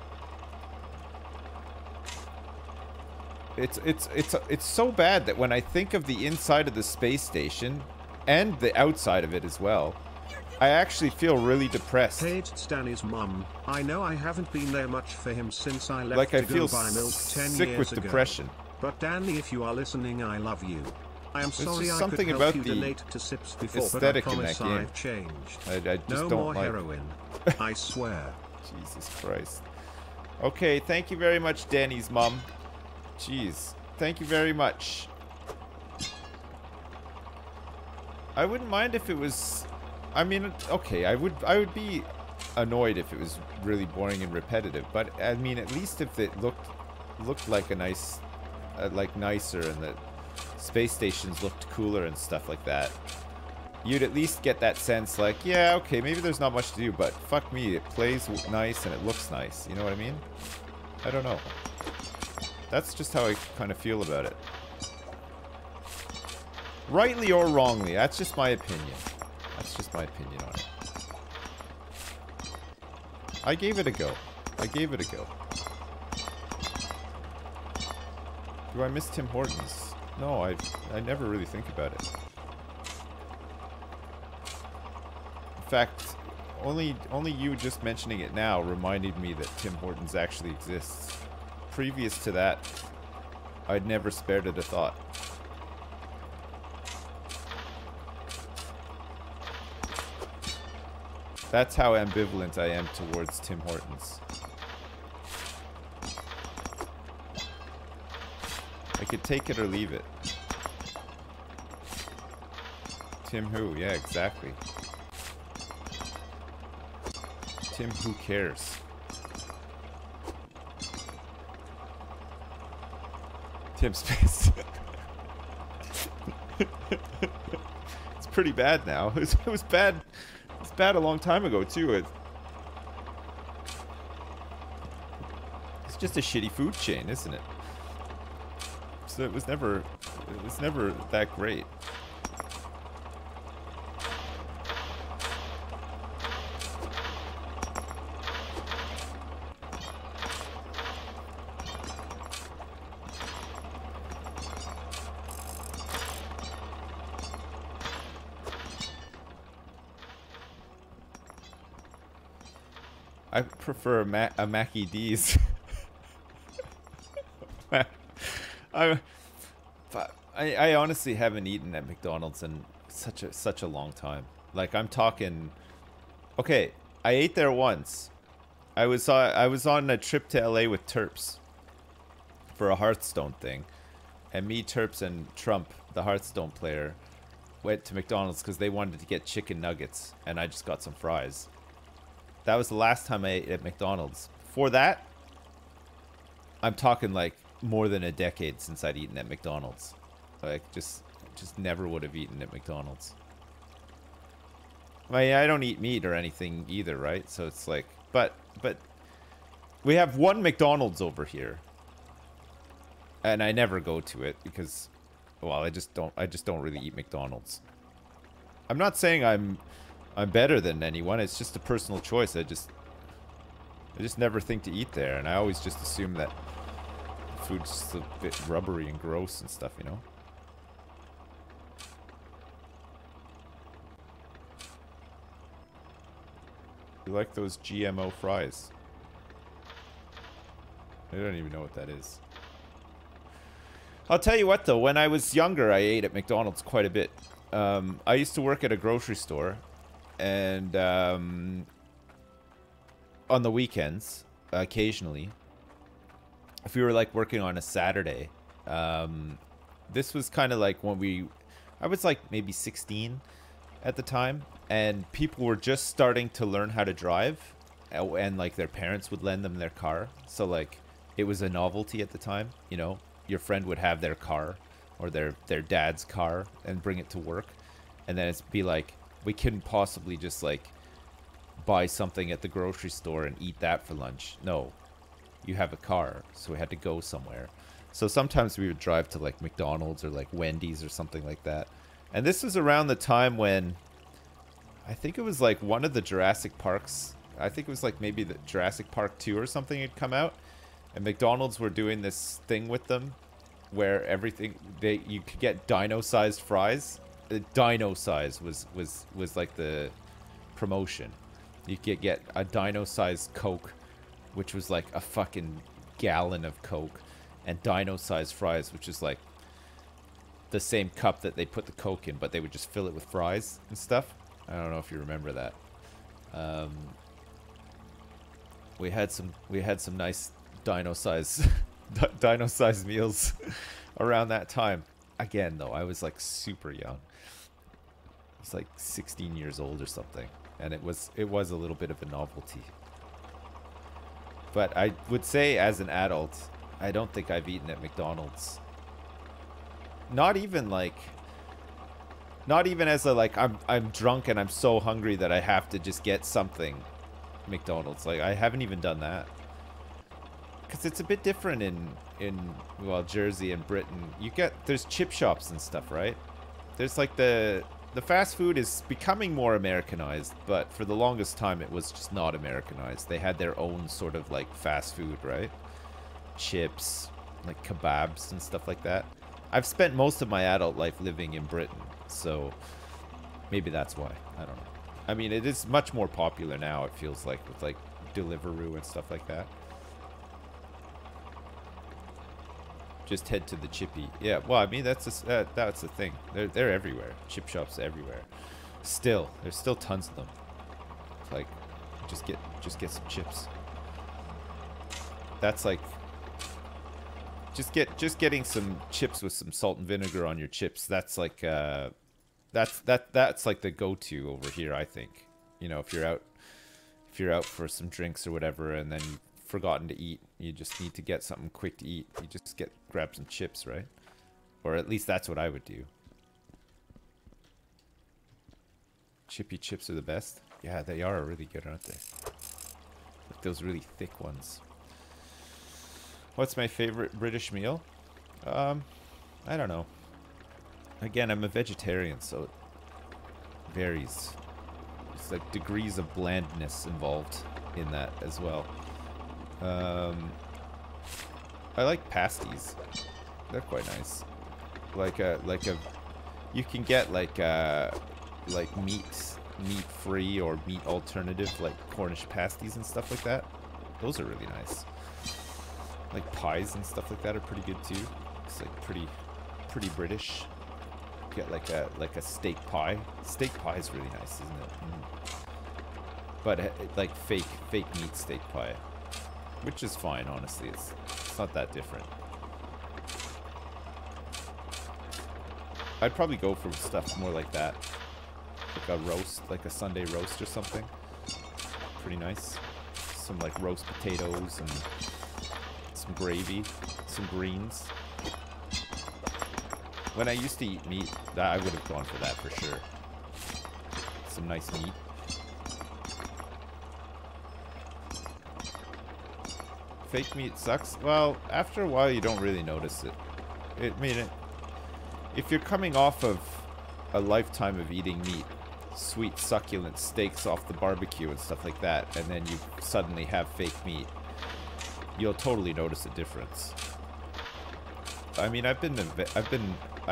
Speaker 1: It's so bad that when I think of the inside of the space station and the outside of it as well, I actually feel really depressed.
Speaker 3: Paige Stanley's mum. I know I haven't been there much for him since I left
Speaker 1: Like I
Speaker 3: to
Speaker 1: feel
Speaker 3: go buy milk 10
Speaker 1: sick
Speaker 3: years
Speaker 1: with
Speaker 3: ago.
Speaker 1: depression.
Speaker 3: But Danley, if you are listening, I love you. I am sorry
Speaker 1: just
Speaker 3: I
Speaker 1: something
Speaker 3: could
Speaker 1: about
Speaker 3: help you
Speaker 1: the
Speaker 3: donate to SIPs before, but I
Speaker 1: aesthetic in
Speaker 3: promise
Speaker 1: that game.
Speaker 3: I've changed.
Speaker 1: I just
Speaker 3: No
Speaker 1: don't
Speaker 3: more
Speaker 1: like.
Speaker 3: heroin. I swear.
Speaker 1: Jesus Christ. Okay, thank you very much, Danny's mom. Jeez, thank you very much. I wouldn't mind if it was. I mean, okay, I would be annoyed if it was really boring and repetitive. But I mean, at least if it looked like a nice, like nicer, and the space stations looked cooler and stuff like that, you'd at least get that sense like, yeah, okay, maybe there's not much to do, but fuck me, it plays nice and it looks nice. You know what I mean? I don't know. That's just how I kind of feel about it. Rightly or wrongly, that's just my opinion. That's just my opinion on it. I gave it a go. I gave it a go. Do I miss Tim Hortons? No, I never really think about it. In fact, only you just mentioning it now reminded me that Tim Hortons actually exists. Previous to that, I'd never spared it a thought. That's how ambivalent I am towards Tim Hortons. I could take it or leave it. Tim who? Yeah, exactly. Tim who cares? Tim Space. It's pretty bad now. It was bad. It's bad a long time ago too. It's just a shitty food chain, isn't it? So it was never that great. I prefer a Mackie D's. I honestly haven't eaten at McDonald's in such a long time. Like, I'm talking. Okay, I ate there once. I was on a trip to LA with Terps for a Hearthstone thing, and me, Terps, and Trump, the Hearthstone player, went to McDonald's because they wanted to get chicken nuggets, and I just got some fries. That was the last time I ate at McDonald's. Before that, I'm talking like more than a decade since I'd eaten at McDonald's. Like, just never would have eaten at McDonald's. I mean, I don't eat meat or anything either, right? So it's like, but we have one McDonald's over here, and I never go to it because, well, I just don't really eat McDonald's. I'm not saying I'm better than anyone. It's just a personal choice. I just never think to eat there, and I always just assume that food's just a bit rubbery and gross and stuff, you know. You like those GMO fries? I don't even know what that is. I'll tell you what, though. When I was younger, I ate at McDonald's quite a bit. I used to work at a grocery store, and on the weekends, occasionally, if we were like working on a Saturday, this was kind of like when I was like maybe 16 at the time, and people were just starting to learn how to drive, and like their parents would lend them their car. So like it was a novelty at the time, you know. Your friend would have their car or their dad's car and bring it to work, and then it'd be like, we couldn't possibly just like buy something at the grocery store and eat that for lunch. No, you have a car, so we had to go somewhere. So sometimes we would drive to like McDonald's or like Wendy's or something like that. And this was around the time when I think it was like one of the Jurassic Parks. I think it was like maybe the Jurassic Park 2 or something had come out, and McDonald's were doing this thing with them where everything you could get dino-sized fries. Dino size was like the promotion. You could get a dino-sized Coke, which was like a fucking gallon of Coke, and dino-sized fries, which is like the same cup that they put the Coke in, but they would just fill it with fries and stuff. I don't know if you remember that. We had some nice dino-sized dino-sized meals around that time. Again, though, I was like super young. I was like 16 years old or something, and it was a little bit of a novelty. But I would say, as an adult, I don't think I've eaten at McDonald's. Not even as a like I'm drunk and I'm so hungry that I have to just get something. McDonald's, like, I haven't even done that. Because it's a bit different in well, Jersey and Britain. There's chip shops and stuff, right? There's like the fast food is becoming more Americanized, but for the longest time it was just not Americanized. They had their own sort of like fast food, right? Chips, like kebabs and stuff like that. I've spent most of my adult life living in Britain, so maybe that's why. I don't know. I mean, it is much more popular now, it feels like, with like Deliveroo and stuff like that. Just head to the chippy. Yeah, well, I mean, that's the thing. They're everywhere. Chip shops everywhere. Still, there's still tons of them. It's like, just get some chips. That's like, just getting some chips with some salt and vinegar on your chips. That's like, that's like the go-to over here, I think. You know, if you're out for some drinks or whatever, and then you've forgotten to eat, you just need to get something quick to eat. You just grab some chips, right? Or at least that's what I would do. Chippy chips are the best. Yeah, they are really good, aren't they? Like those really thick ones. What's my favorite British meal? I don't know. Again, I'm a vegetarian, so it varies. It's like degrees of blandness involved in that as well. I like pasties. They're quite nice. You can get like meat free or meat alternative, like Cornish pasties and stuff like that. Those are really nice. Like pies and stuff like that are pretty good too. It's like pretty British. Get like a steak pie. Steak pie is really nice, isn't it? But like fake meat steak pie, which is fine, honestly. It's not that different. I'd probably go for stuff more like that, like a roast, like a Sunday roast or something. Pretty nice. Some like roast potatoes and some gravy, some greens. When I used to eat meat, I would have gone for that for sure. Some nice meat. Fake meat sucks. Well, after a while, you don't really notice it. If you're coming off of a lifetime of eating meat, sweet, succulent steaks off the barbecue and stuff like that, and then you suddenly have fake meat, you'll totally notice a difference. I mean, I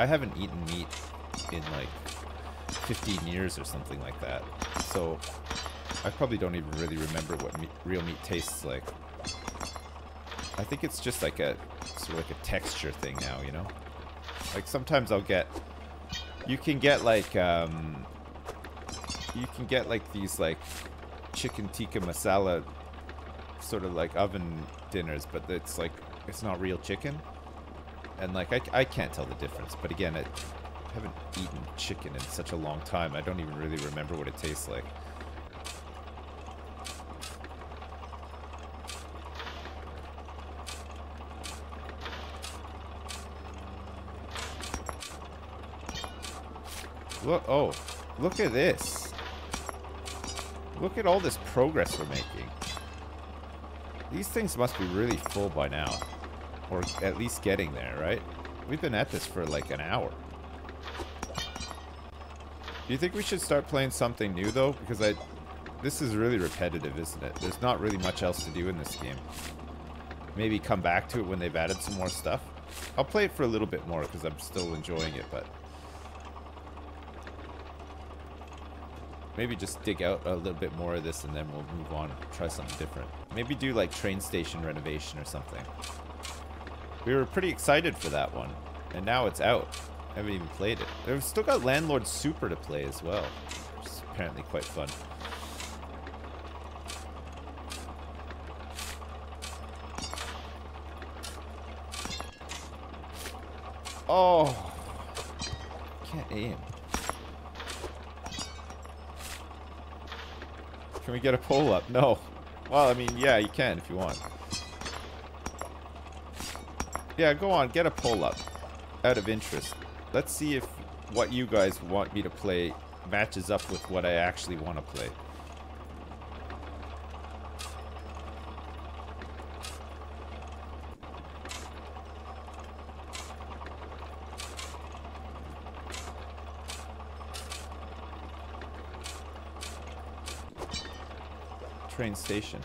Speaker 1: haven't eaten meat in like 15 years or something like that, so I probably don't even really remember what real meat tastes like. I think it's just like a sort of like a texture thing now, you know? Like sometimes you can get like these like chicken tikka masala sort of like oven dinners, but it's like, it's not real chicken. And like, I can't tell the difference. But again, I haven't eaten chicken in such a long time. I don't even really remember what it tastes like. Look, oh, look at this. Look at all this progress we're making. These things must be really full by now. Or at least getting there, right? We've been at this for like an hour. Do you think we should start playing something new though? Because this is really repetitive, isn't it? There's not really much else to do in this game. Maybe come back to it when they've added some more stuff. I'll play it for a little bit more because I'm still enjoying it, but maybe just dig out a little bit more of this and then we'll move on, try something different. Maybe do like train station renovation or something. We were pretty excited for that one, and now it's out. I haven't even played it. They've still got Landlord Super to play as well, which is apparently quite fun. Oh, can't aim. Can we get a pull up? No. Well, I mean, yeah, you can if you want. Yeah, go on, get a pull up. Out of interest. Let's see if what you guys want me to play matches up with what I actually want to play. Train station.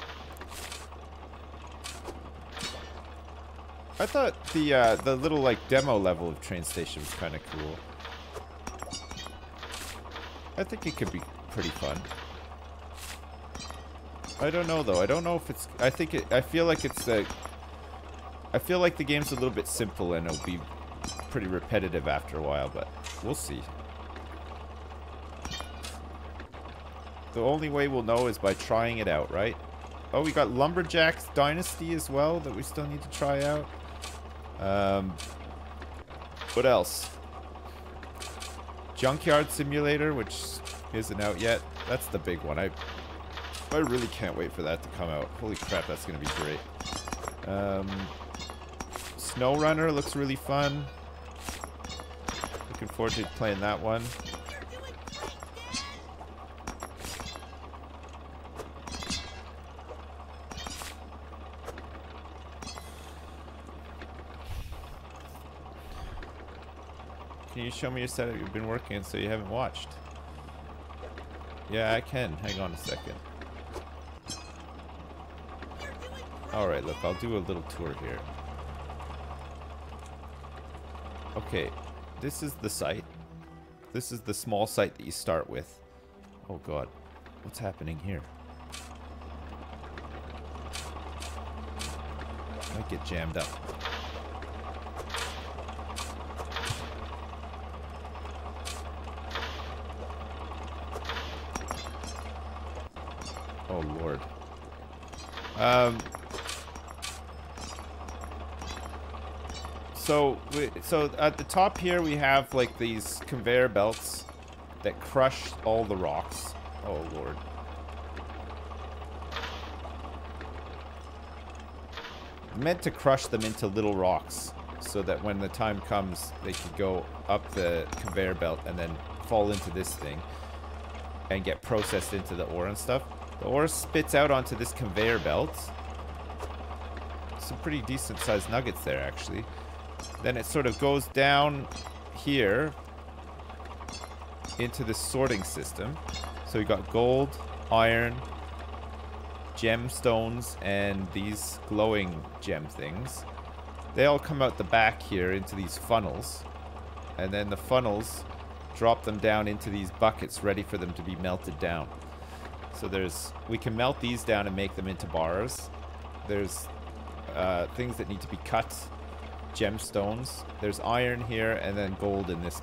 Speaker 1: I thought the little like demo level of train station was kind of cool. I think it could be pretty fun. I don't know though. I don't know if it's. I feel like it's the. I feel like the game's a little bit simple and it'll be pretty repetitive after a while, but we'll see. The only way we'll know is by trying it out, right? Oh, we got Lumberjacks Dynasty as well that we still need to try out. What else? Junkyard Simulator, which isn't out yet. That's the big one. I really can't wait for that to come out. Holy crap, that's gonna be great. SnowRunner looks really fun. Looking forward to playing that one. Can you show me your setup you've been working on so you haven't watched? Yeah, I can. Hang on a second. Alright, look, I'll do a little tour here. Okay, this is the site. This is the small site that you start with. Oh god, what's happening here? Might get jammed up. Oh lord. So at the top here we have like these conveyor belts that crush all the rocks. Oh lord. Meant to crush them into little rocks so that when the time comes they could go up the conveyor belt and then fall into this thing and get processed into the ore and stuff. The ore spits out onto this conveyor belt. Some pretty decent sized nuggets there actually. Then it sort of goes down here into the sorting system. So we got gold, iron, gemstones, and these glowing gem things. They all come out the back here into these funnels. And then the funnels drop them down into these buckets ready for them to be melted down. So we can melt these down and make them into bars. There's things that need to be cut, gemstones. There's iron here and then gold in this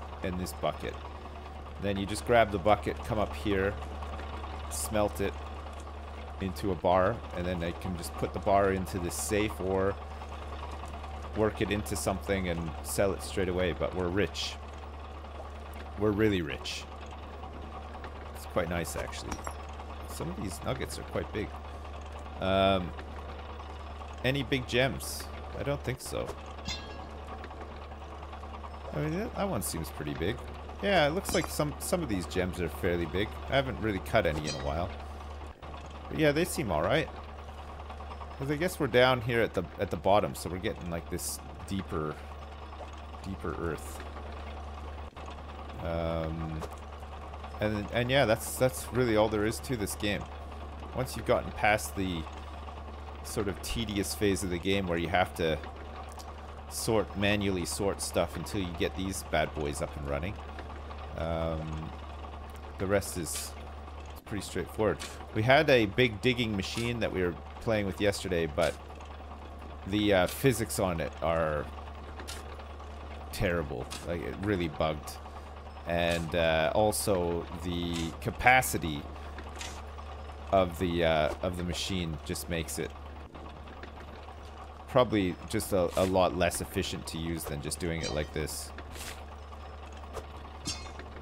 Speaker 1: bucket. Then you just grab the bucket, come up here, smelt it into a bar, and then I can just put the bar into this safe or work it into something and sell it straight away. But we're rich. We're really rich. It's quite nice actually. Some of these nuggets are quite big. Any big gems? I don't think so. I mean, that one seems pretty big. Yeah, it looks like some of these gems are fairly big. I haven't really cut any in a while. But yeah, they seem alright. Because I guess we're down here at the bottom, so we're getting like this deeper And yeah, that's really all there is to this game. Once you've gotten past the sort of tedious phase of the game where you have to manually sort stuff until you get these bad boys up and running, the rest is pretty straightforward. We had a big digging machine that we were playing with yesterday, but the physics on it are terrible. Like, it really bugged. And also the capacity of the machine just makes it probably just a lot less efficient to use than just doing it like this.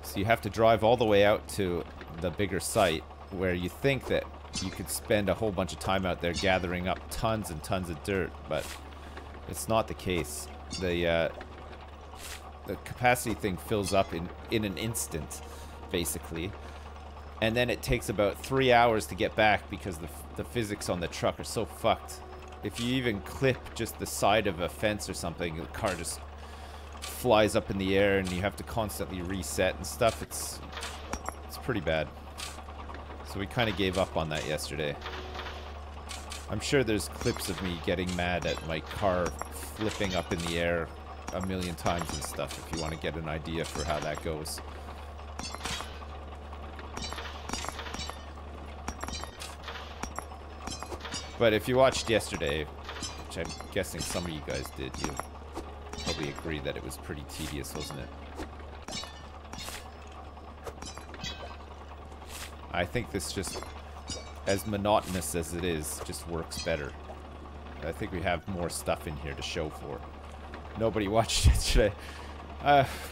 Speaker 1: So you have to drive all the way out to the bigger site where you think that you could spend a whole bunch of time out there gathering up tons and tons of dirt, but it's not the case. The capacity thing fills up in an instant, basically. And then it takes about 3 hours to get back because the physics on the truck are so fucked. If you even clip just the side of a fence or something, the car just flies up in the air and you have to constantly reset and stuff. It's pretty bad. So we kind of gave up on that yesterday. I'm sure there's clips of me getting mad at my car flipping up in the air a million times and stuff, if you want to get an idea for how that goes. But if you watched yesterday, which I'm guessing some of you guys did, you'll probably agree that it was pretty tedious, wasn't it? I think this just, as monotonous as it is, just works better. I think we have more stuff in here to show for. Nobody watched it today.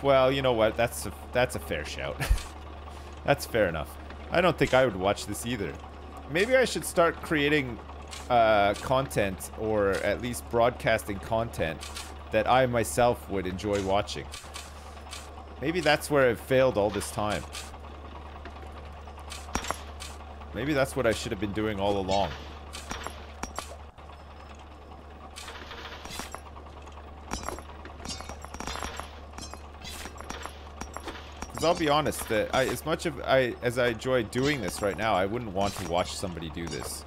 Speaker 1: Well, you know what? That's a fair shout. That's fair enough. I don't think I would watch this either. Maybe I should start creating content, or at least broadcasting content that I myself would enjoy watching. Maybe that's where I've failed all this time. Maybe that's what I should have been doing all along. Because I'll be honest, that as much as I enjoy doing this right now, I wouldn't want to watch somebody do this.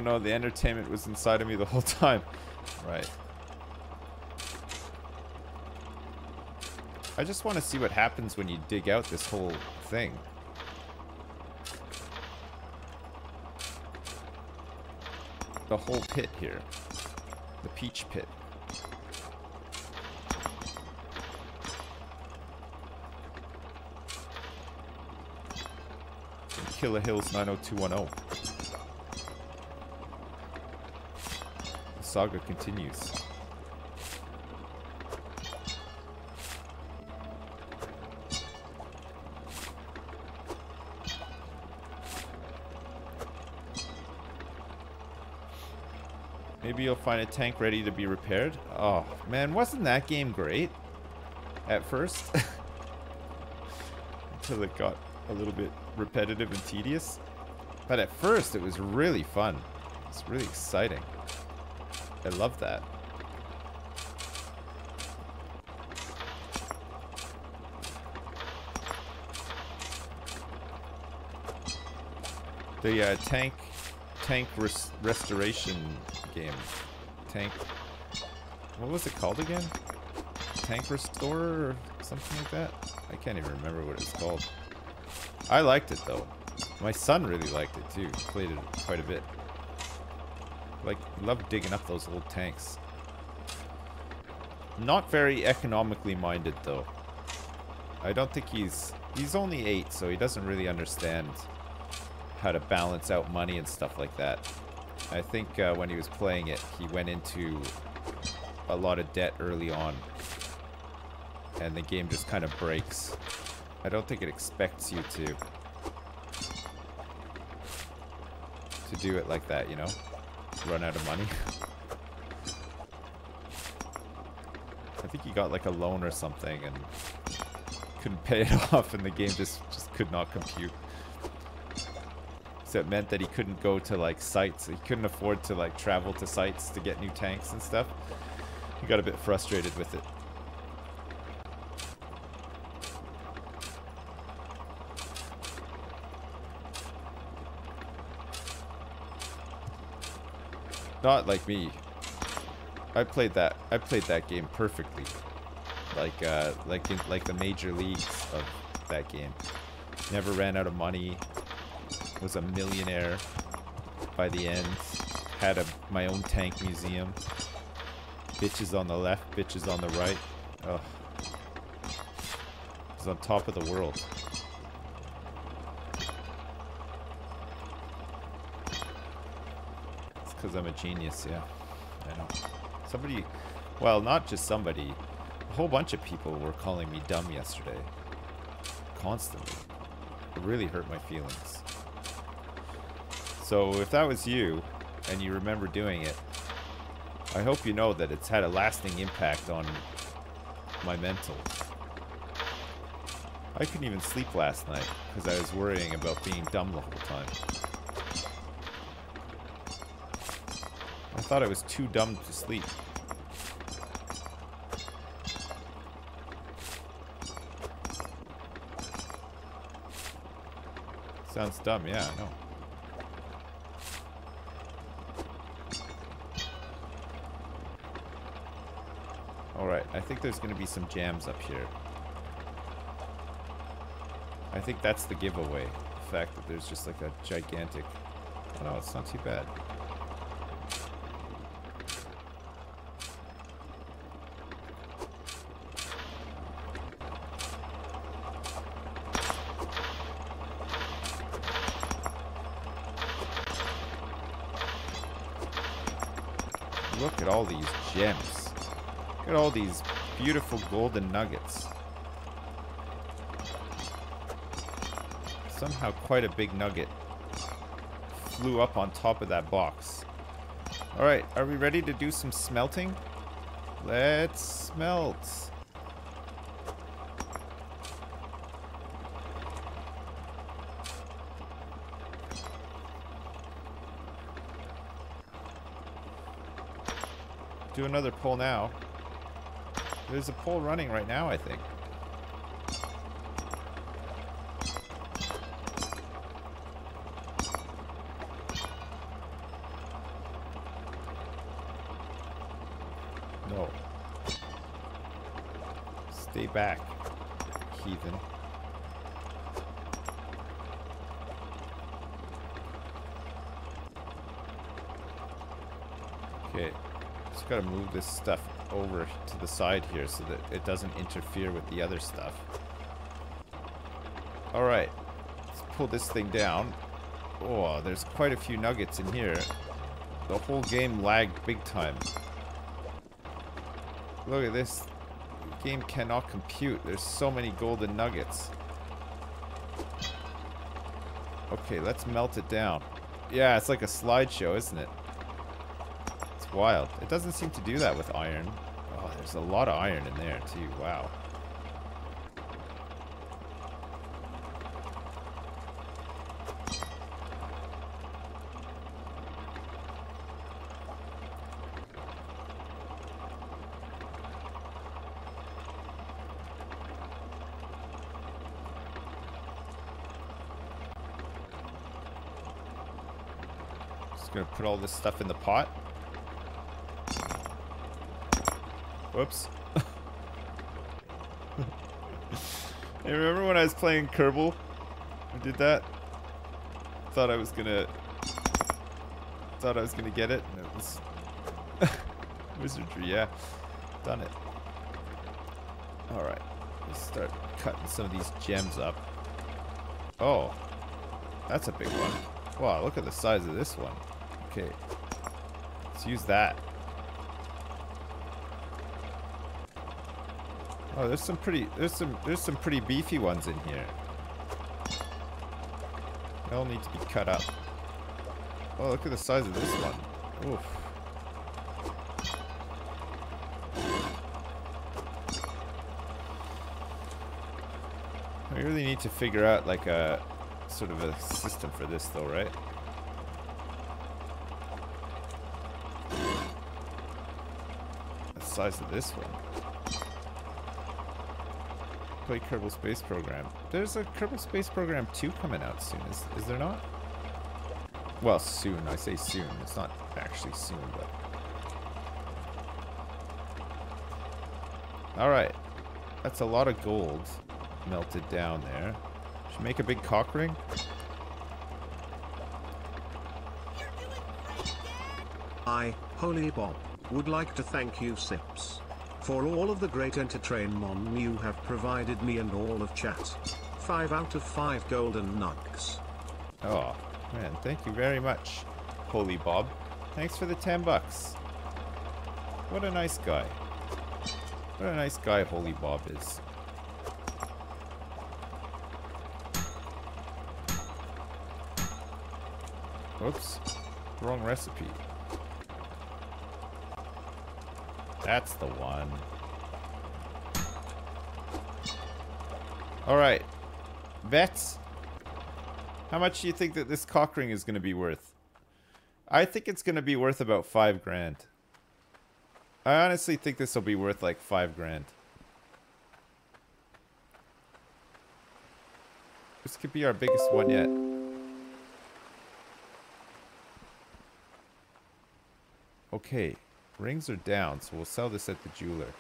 Speaker 1: No, the entertainment was inside of me the whole time. Right. I just want to see what happens when you dig out this whole thing. The whole pit here. The peach pit. Killer Hills 90210. Saga continues. Maybe you'll find a tank ready to be repaired. Oh man, wasn't that game great at first? Until it got a little bit repetitive and tedious. But at first it was really fun. It's really exciting. I love that. The tank restoration game. What was it called again? Tank Restorer or something like that? I can't even remember what it's called. I liked it though. My son really liked it too. He played it quite a bit. Like, love digging up those old tanks. Not very economically minded though. I don't think he's only 8, so he doesn't really understand how to balance out money and stuff like that. I think when he was playing it, he went into a lot of debt early on, and the game just kind of breaks. I don't think it expects you to do it like that, you know? Run out of money. I think he got like a loan or something, and couldn't pay it off, and the game just could not compute. So it meant that he couldn't go to like sites. He couldn't afford to like travel to sites to get new tanks and stuff. He got a bit frustrated with it. Not like me. I played that game perfectly. Like the major leagues of that game. Never ran out of money. Was a millionaire by the end. Had my own tank museum. Bitches on the left, bitches on the right. Ugh. Was on top of the world. It's because I'm a genius, yeah. I know. Somebody, well, not just somebody. A whole bunch of people were calling me dumb yesterday. Constantly. It really hurt my feelings. So if that was you, and you remember doing it, I hope you know that it's had a lasting impact on my mental. I couldn't even sleep last night, because I was worrying about being dumb the whole time. I thought I was too dumb to sleep. Sounds dumb, yeah, I know. Alright, I think there's going to be some jams up here. I think that's the giveaway. The fact that there's just like a gigantic... Oh no, it's not too bad. Look at all these gems. Look at all these beautiful golden nuggets. Somehow quite a big nugget flew up on top of that box. Alright, are we ready to do some smelting? Let's smelt. Do another pull now. There's a pull running right now, I think. No. Stay back, heathen. Okay. Just gotta move this stuff over to the side here so that it doesn't interfere with the other stuff. Alright. Let's pull this thing down. Oh, there's quite a few nuggets in here. The whole game lagged big time. Look at this. The game cannot compute. There's so many golden nuggets. Okay, let's melt it down. Yeah, it's like a slideshow, isn't it? It's wild. It doesn't seem to do that with iron. Oh, there's a lot of iron in there, too. Wow. Gonna put all this stuff in the pot. Whoops. Hey, remember when I was playing Kerbal? I did that. Thought I was gonna get it, and it was wizardry. Yeah, done it. All right, let's start cutting some of these gems up. Oh, that's a big one. Wow, look at the size of this one. Okay, let's use that. Oh, there's some pretty beefy ones in here. They all need to be cut up. Oh, look at the size of this one. Oof. We really need to figure out like a sort of a system for this though, right? The size of this one. Play Kerbal Space Program. There's a Kerbal Space Program 2 coming out soon, is there not? Well, soon. I say soon. It's not actually soon, but... Alright. That's a lot of gold melted down there. Should make a big cock ring.
Speaker 3: I, Holy Bob, would like to thank you, Sips, for all of the great entertainment you have provided me and all of chat. 5 out of 5 golden nugs.
Speaker 1: Oh, man. Thank you very much, Holy Bob. Thanks for the 10 bucks. What a nice guy. What a nice guy Holy Bob is. Whoops. Wrong recipe. That's the one. Alright. Vets. How much do you think that this cock ring is going to be worth? I think it's going to be worth about 5 grand. I honestly think this will be worth like 5 grand. This could be our biggest one yet. Okay, rings are down, so we'll sell this at the jeweler.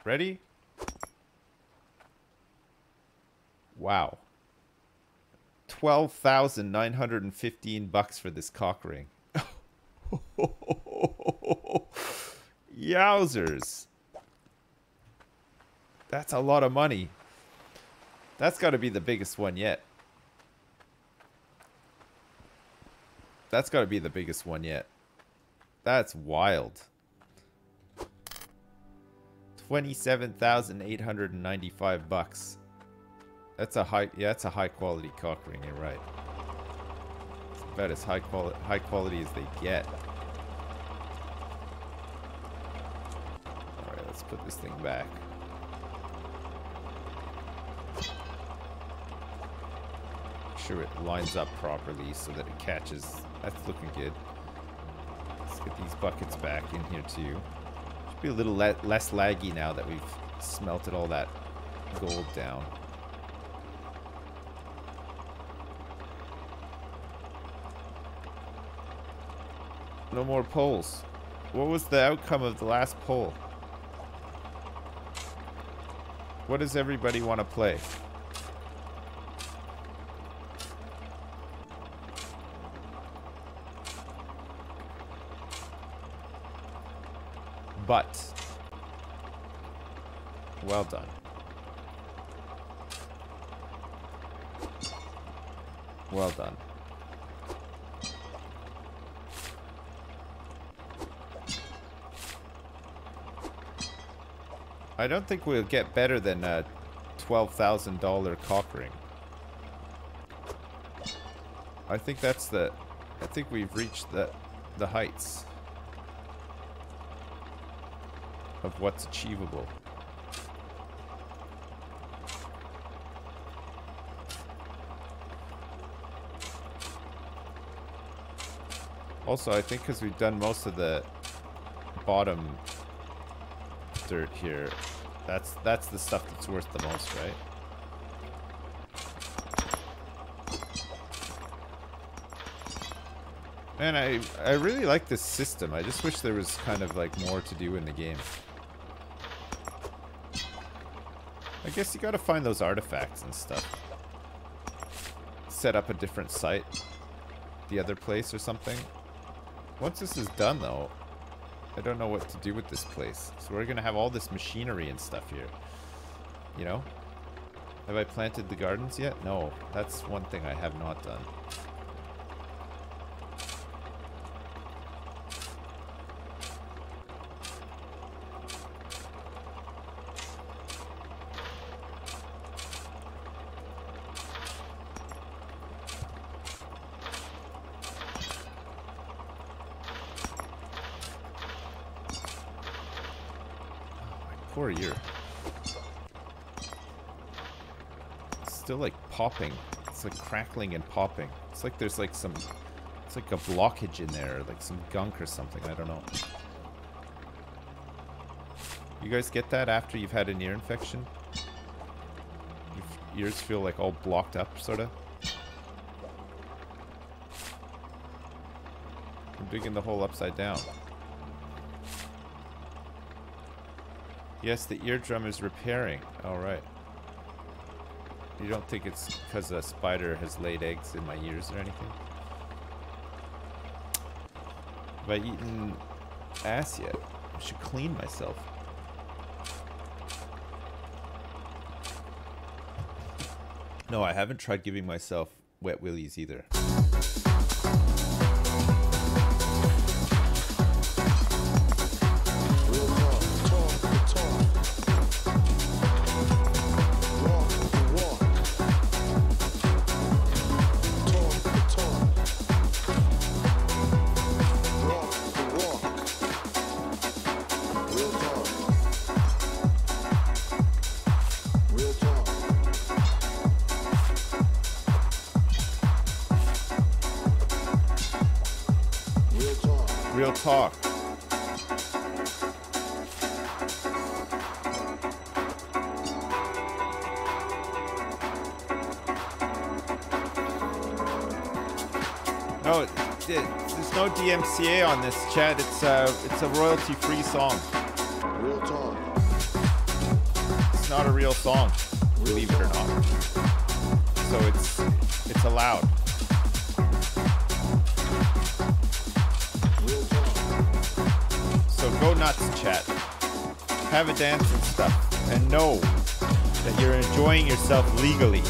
Speaker 1: Ready? Wow. 12,915 bucks for this cock ring. Yowzers. That's a lot of money. That's got to be the biggest one yet. That's got to be the biggest one yet. That's wild. 27,895 bucks. That's a high, yeah, that's a high quality cock ring, you're right. It's about as high quality as they get. Alright, let's put this thing back. Make sure it lines up properly so that it catches. That's looking good. Let's get these buckets back in here too. Should be a little less laggy now that we've smelted all that gold down. No more polls. What was the outcome of the last poll? What does everybody want to play? But well done. Well done. I don't think we'll get better than a $12,000 cock ring. I think that's the... I think we've reached the heights of what's achievable. Also, I think because we've done most of the bottom dirt here, that's the stuff that's worth the most, right? Man, I really like this system. I just wish there was kind of like more to do in the game. I guess you gotta find those artifacts and stuff. Set up a different site, the other place or something. Once this is done though, I don't know what to do with this place. So we're gonna have all this machinery and stuff here. You know? Have I planted the gardens yet? No. That's one thing I have not done. Poor ear. still like popping. It's like crackling and popping. It's like there's like some, it's like a blockage in there, like some gunk or something. I don't know. You guys get that after you've had an ear infection? Your ears feel like all blocked up, sort of? I'm digging the hole upside down. Yes, the eardrum is repairing. Alright. You don't think it's because a spider has laid eggs in my ears or anything? Have I eaten ass yet? I should clean myself. No, I haven't tried giving myself wet willies either. Real talk. No, there's no DMCA on this, Chad. It's a royalty-free song.
Speaker 2: Real talk.
Speaker 1: It's not a real song, believe it or not. So it's allowed. So go nuts, chat. Have a dance and stuff, and know that you're enjoying yourself legally.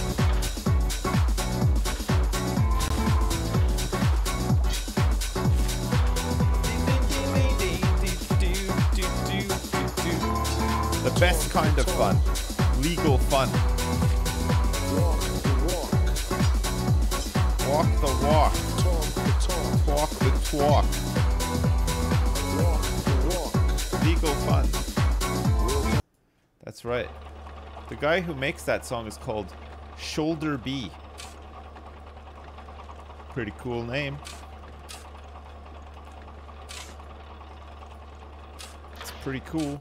Speaker 1: The best kind of fun. Legal fun. Walk the walk. Talk the talk. Legal fun. That's right. The guy who makes that song is called Shoulder B. Pretty cool name. It's pretty cool.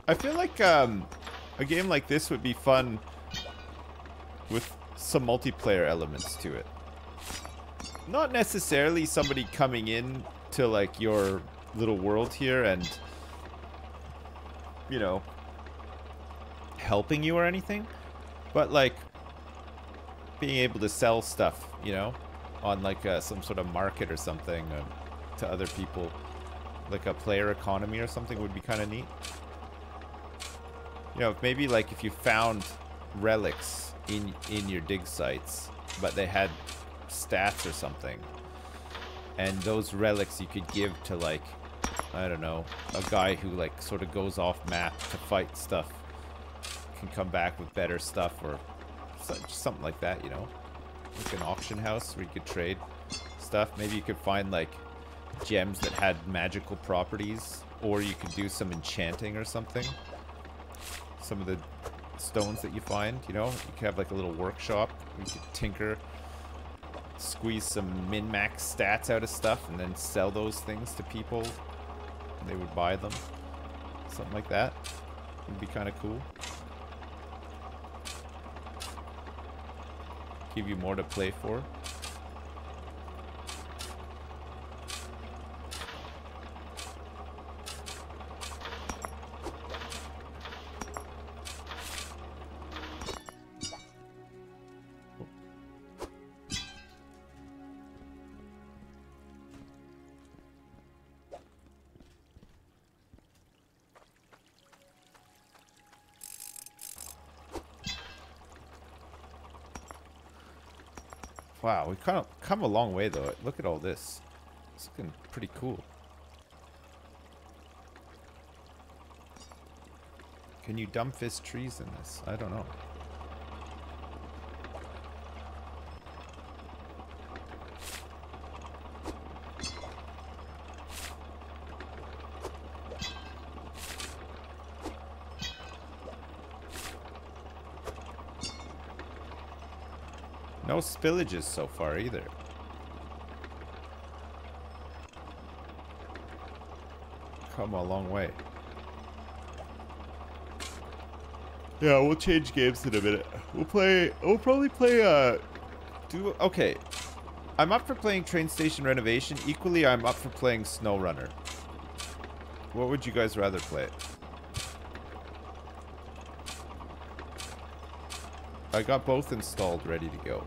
Speaker 1: I feel like a game like this would be fun with some multiplayer elements to it. Not necessarily somebody coming in to like your little world here and, you know, helping you or anything, but like being able to sell stuff, you know, on like some sort of market or something to other people. Like a player economy or something would be kind of neat. You know, maybe like if you found relics in your dig sites, but they had stats or something, and those relics you could give to like, I don't know, a guy who like sort of goes off map to fight stuff, can come back with better stuff or something like that, you know, like an auction house where you could trade stuff. Maybe you could find like gems that had magical properties, or you could do some enchanting or something. Some of the stones that you find, you know, you could have like a little workshop. You could tinker, squeeze some min-max stats out of stuff, and then sell those things to people. And they would buy them. Something like that would be kind of cool. Give you more to play for. Wow, we've kind of come a long way though. Look at all this. It's looking pretty cool. Can you dumb fist trees in this? I don't know. No spillages so far either. Come a long way. Yeah, we'll change games in a minute. We'll probably play, okay. I'm up for playing Train Station Renovation. Equally, I'm up for playing SnowRunner. What would you guys rather play? I got both installed, ready to go.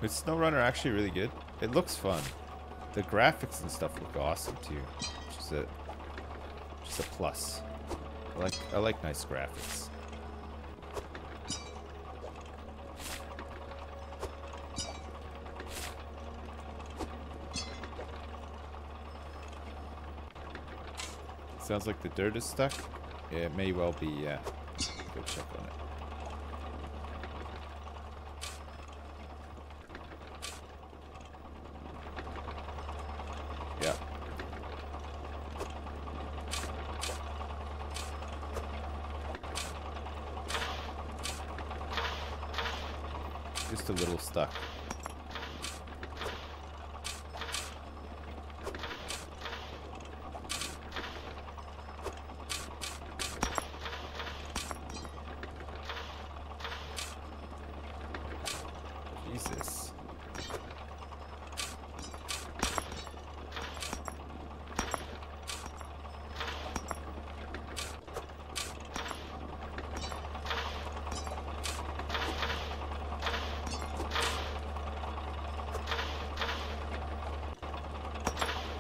Speaker 1: Is SnowRunner actually really good? It looks fun. The graphics and stuff look awesome too, which is just a plus. I like nice graphics. Sounds like the dirt is stuck. Yeah, it may well be, yeah. Go check on it. Yeah. Just a little stuck. Jesus.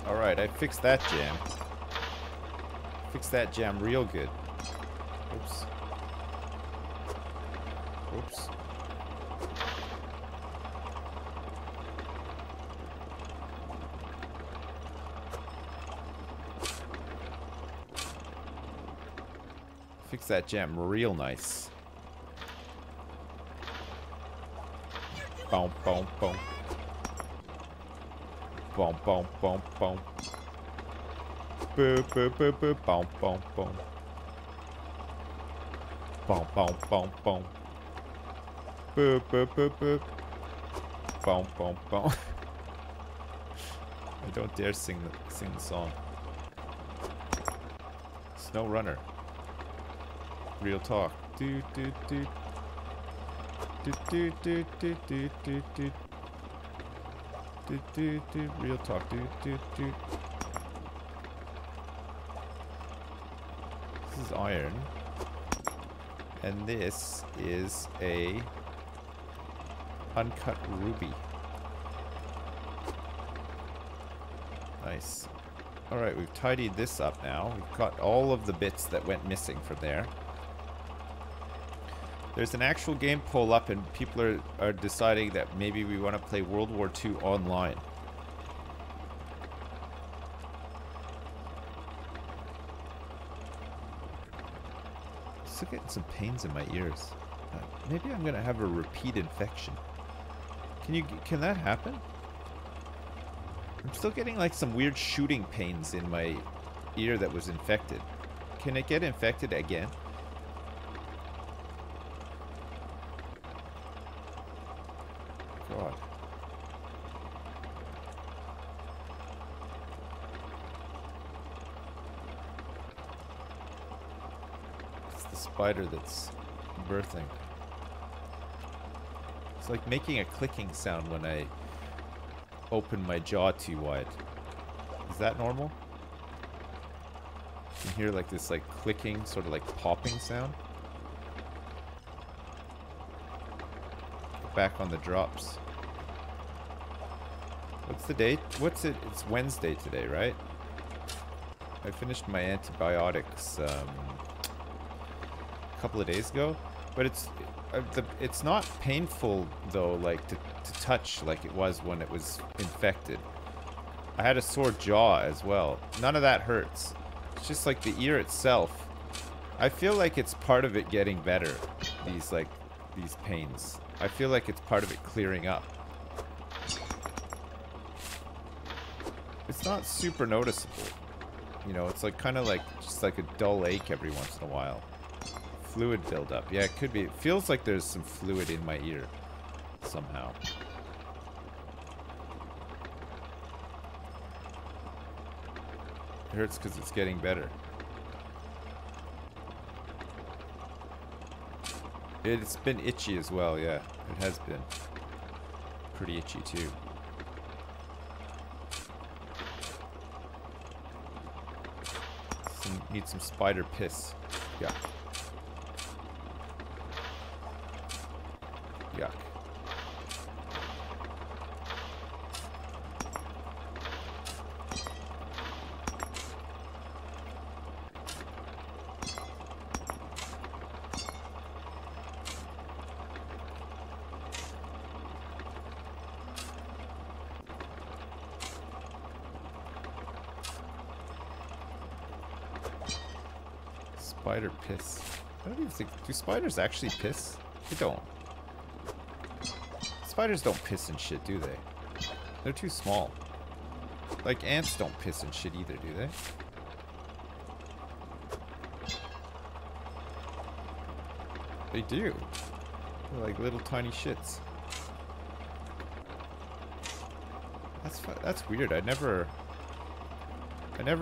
Speaker 1: Alright, I fixed that jam. Fixed that jam real good. Oops. Oops. Fix that jam real nice. Boom, boom, boom. Boom, boom, boom, boom. Boo, boo, boo, boo, boom, boom, boom. Boom, boom, boom, boom. Boo, boo, boo, boo. Boom, boom, boom. I don't dare sing the song. SnowRunner. Real talk. Do do do. Do do do do do do do. Do do do. Real talk. Do do do. This is iron. And this is a uncut ruby. Nice. Alright, we've tidied this up now. We've got all of the bits that went missing from there. There's an actual game poll up and people are deciding that maybe we want to play World War II online. Still getting some pains in my ears. Maybe I'm gonna have a repeat infection. Can that happen? I'm still getting like some weird shooting pains in my ear that was infected. Can it get infected again? God. It's the spider that's birthing. It's like making a clicking sound when I open my jaw too wide. Is that normal? You can hear like this like clicking, sort of like popping sound. Back on the drops. What's the date? What's it? It's Wednesday today, right? I finished my antibiotics a couple of days ago, but it's not painful though, like to touch like it was when it was infected. I had a sore jaw as well. None of that hurts. It's just like the ear itself. I feel like it's part of it getting better. These pains. I feel like it's part of it clearing up. It's not super noticeable. You know, it's like kind of like just like a dull ache every once in a while. Fluid buildup. Yeah, it could be. It feels like there's some fluid in my ear somehow. It hurts because it's getting better. It's been itchy as well, yeah. It has been. Pretty itchy too. Need some spider piss. Yeah. Yuck. Spider piss. I don't even think... Do spiders actually piss? They don't. Spiders don't piss and shit, do they? They're too small. Like, ants don't piss and shit either, do they? They do. They're like little tiny shits. That's weird. I never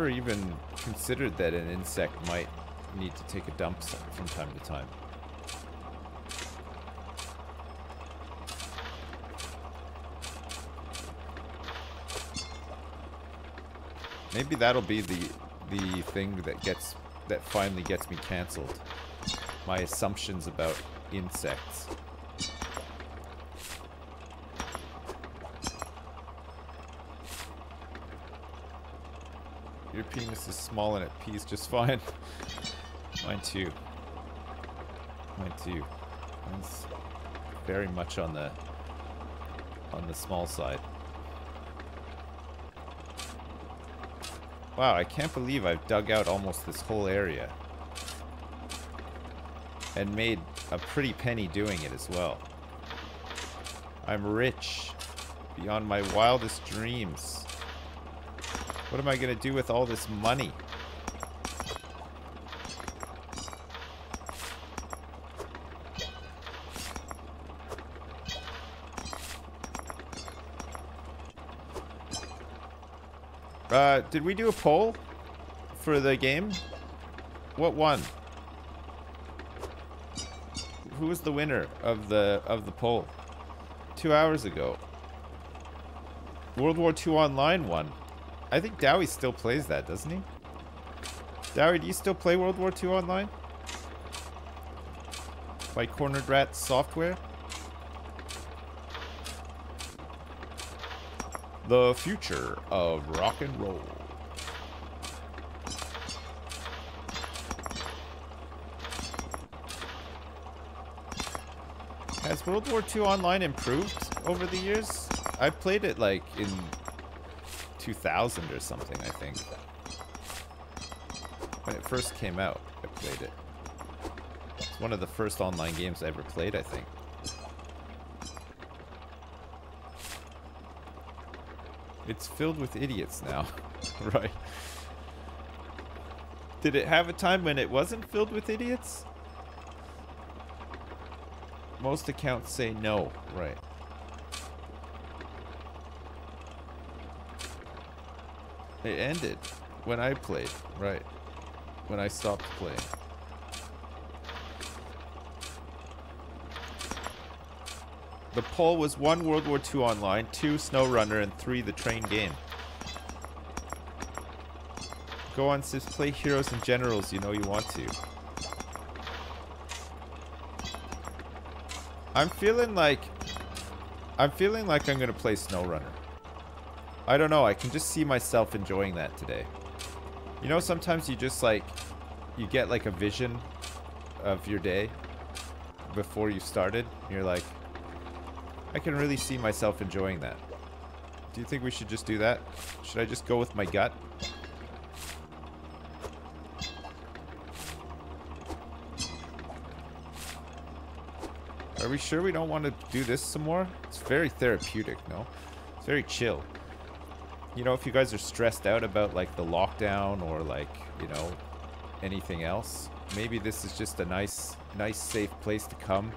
Speaker 1: even considered that an insect might need to take a dump from time to time. Maybe that'll be the thing that finally gets me cancelled. My assumptions about insects. Your penis is small and it pees just fine. Mine too. Mine too. Mine's very much on the small side. Wow, I can't believe I've dug out almost this whole area. And made a pretty penny doing it as well. I'm rich beyond my wildest dreams. What am I gonna do with all this money? Did we do a poll for the game? What won? Who was the winner of the poll? 2 hours ago. World War II Online won. I think Dowie still plays that, doesn't he? Dowie, do you still play World War II Online? By Cornered Rat Software? The future of rock and roll. Has World War II Online improved over the years? I played it like in 2000 or something, I think. When it first came out, I played it. It's one of the first online games I ever played, I think. It's filled with idiots now. Right. Did it have a time when it wasn't filled with idiots? Most accounts say no. Right. It ended when I played. Right. When I stopped playing. The poll was 1 World War II Online, 2 SnowRunner, and 3 the train game. Go on, sis, play Heroes and Generals, you know you want to. I'm feeling like I'm gonna play SnowRunner. I don't know, I can just see myself enjoying that today. You know, sometimes you just like, you get like a vision of your day before you started. You're like, I can really see myself enjoying that. Do you think we should just do that? Should I just go with my gut? Are we sure we don't want to do this some more? It's very therapeutic, no? It's very chill. You know, if you guys are stressed out about like the lockdown or like, you know, anything else, maybe this is just a nice safe place to come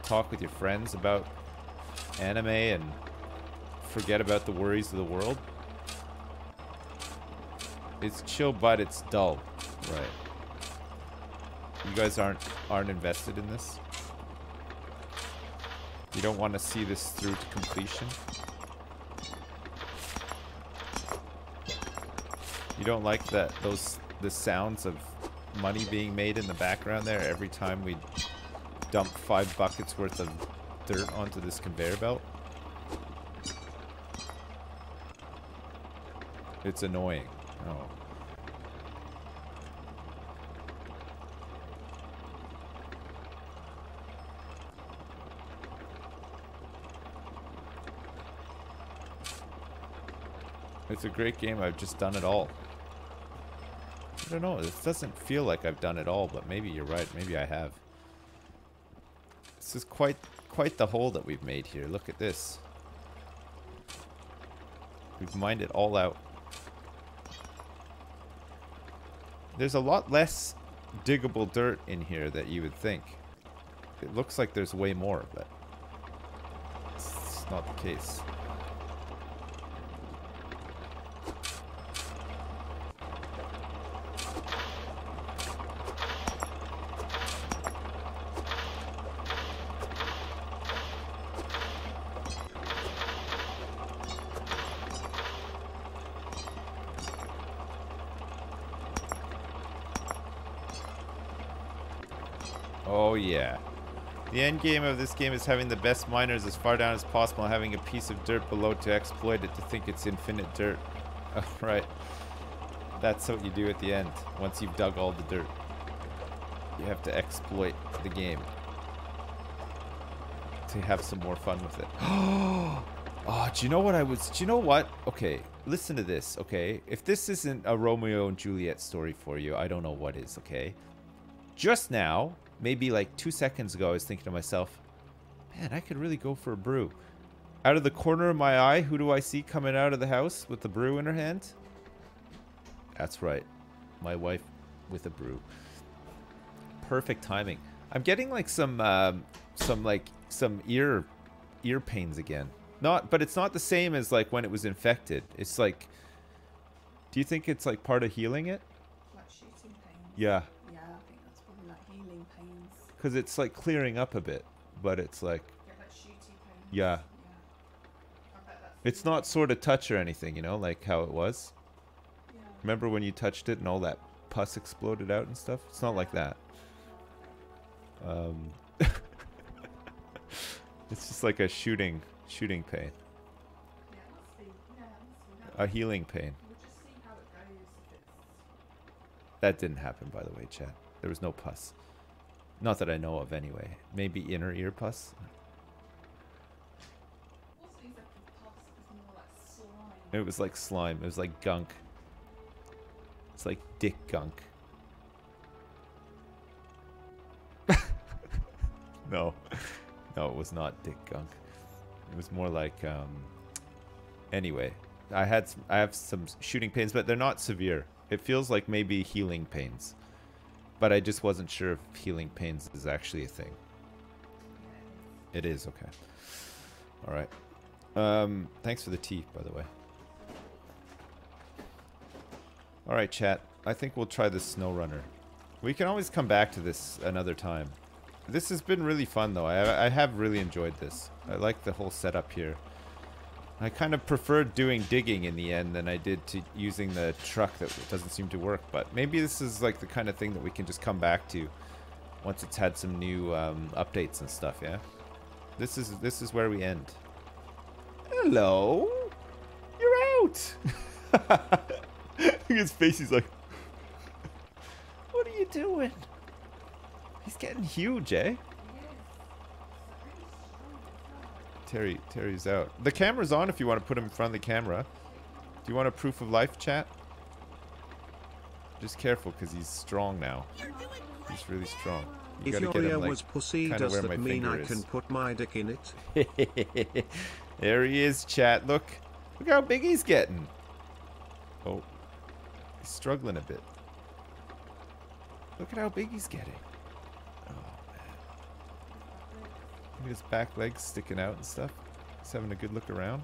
Speaker 1: talk with your friends about anime and forget about the worries of the world. It's chill, but it's dull. Right. You guys aren't invested in this? You don't want to see this through to completion? You don't like the sounds of money being made in the background there every time we dump 5 buckets worth of dirt onto this conveyor belt? It's annoying. Oh. It's a great game. I've just done it all. I don't know. This doesn't feel like I've done it all, but maybe you're right. Maybe I have. This is quite the hole that we've made here. Look at this. We've mined it all out. There's a lot less diggable dirt in here that you would think. It looks like there's way more, but it's not the case. Oh yeah. The end game of this game is having the best miners as far down as possible, having a piece of dirt below to exploit it, to think it's infinite dirt. Oh, right. That's what you do at the end, once you've dug all the dirt. You have to exploit the game to have some more fun with it. Oh, do you know what do you know what? Okay, listen to this, okay? If this isn't a Romeo and Juliet story for you, I don't know what is, okay? Just now, maybe like 2 seconds ago, I was thinking to myself, man, I could really go for a brew. Out of the corner of my eye, who do I see coming out of the house with the brew in her hand? That's right. My wife with a brew. Perfect timing. I'm getting like some ear pains again. But it's not the same as like when it was infected. It's like, do you think it's like part of healing it?
Speaker 5: Like shooting pains?
Speaker 1: Yeah.
Speaker 5: Yeah, I think that's probably like healing pains.
Speaker 1: Because it's like clearing up a bit, but it's like...
Speaker 5: Get like shooty pains?
Speaker 1: Yeah.
Speaker 5: I bet that's...
Speaker 1: It's not sort of touch or anything, you know, like how it was.
Speaker 5: Yeah.
Speaker 1: Remember when you touched it and all that pus exploded out and stuff? It's not like that. It's just like a shooting pain.
Speaker 5: Yeah, it must be. Yeah, it must be.
Speaker 1: A healing pain.
Speaker 5: We'll just see how it goes if it's...
Speaker 1: That didn't happen, by the way, chat. There was no pus. Not that I know of, anyway. Maybe inner ear pus?
Speaker 5: wasn't exactly pus, it was more like slime.
Speaker 1: It was like slime. It was like gunk. It's like dick gunk. No. No, it was not dick gunk. It was more like, anyway. I have some shooting pains, but they're not severe. It feels like maybe healing pains. But I just wasn't sure if healing pains is actually a thing. It is, okay. Alright. Thanks for the tea, by the way. Alright, chat. I think we'll try this snow runner. We can always come back to this another time. This has been really fun, though. I have really enjoyed this. I like the whole setup here. I kind of preferred doing digging in the end than I did to using the truck that doesn't seem to work. But maybe this is like the kind of thing that we can just come back to once it's had some new updates and stuff, yeah? This is where we end. Hello? You're out! His face, he's like... What are you doing? He's getting huge, eh? Terry's out. The camera's on if you want to put him in front of the camera. Do you want a proof of life, chat? Just careful, because he's strong now. He's really strong. You
Speaker 3: If
Speaker 1: gotta
Speaker 3: your
Speaker 1: get
Speaker 3: ear
Speaker 1: him, like,
Speaker 3: was pussy,
Speaker 1: kinda
Speaker 3: does
Speaker 1: where
Speaker 3: that
Speaker 1: my
Speaker 3: mean
Speaker 1: finger
Speaker 3: I
Speaker 1: is.
Speaker 3: can put my dick in it?
Speaker 1: There he is, chat. Look how big he's getting. Oh, he's struggling a bit. Look at how big he's getting. Oh man, look at his back legs sticking out and stuff. He's having a good look around.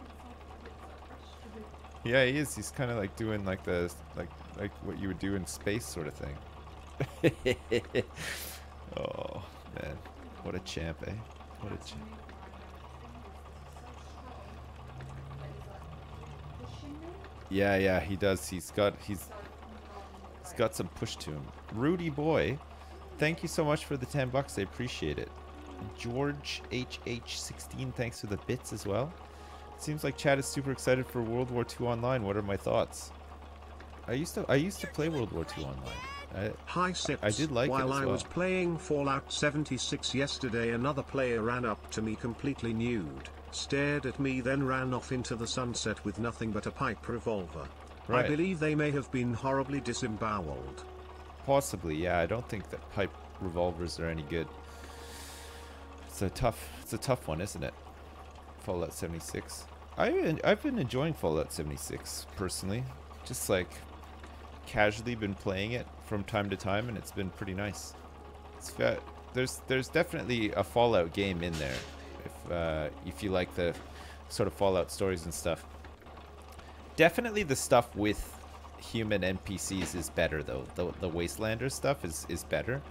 Speaker 1: Yeah, he is. He's kind of like doing like the like what you would do in space sort of thing. Oh man, what a champ, eh? What a champ. Yeah, he does. He's got some push to him. Rudy boy, thank you so much for the $10. I appreciate it. George HH16, thanks for the bits as well. Seems like Chad is super excited for World War II Online. What are my thoughts? I used to play World War II Online.
Speaker 3: Hi Sips.
Speaker 1: I did like it
Speaker 3: While
Speaker 1: as
Speaker 3: I
Speaker 1: well.
Speaker 3: was playing Fallout 76 yesterday, another player ran up to me completely nude, stared at me, then ran off into the sunset with nothing but a pipe revolver.
Speaker 1: Right.
Speaker 3: I believe they may have been horribly disemboweled.
Speaker 1: Possibly, yeah. I don't think that pipe revolvers are any good. It's a tough one, isn't it? Fallout 76. I've been enjoying Fallout 76 personally. Just like casually been playing it from time to time, and it's been pretty nice. There's definitely a Fallout game in there if you like the sort of Fallout stories and stuff. Definitely the stuff with human NPCs is better though. The Wastelander stuff is better.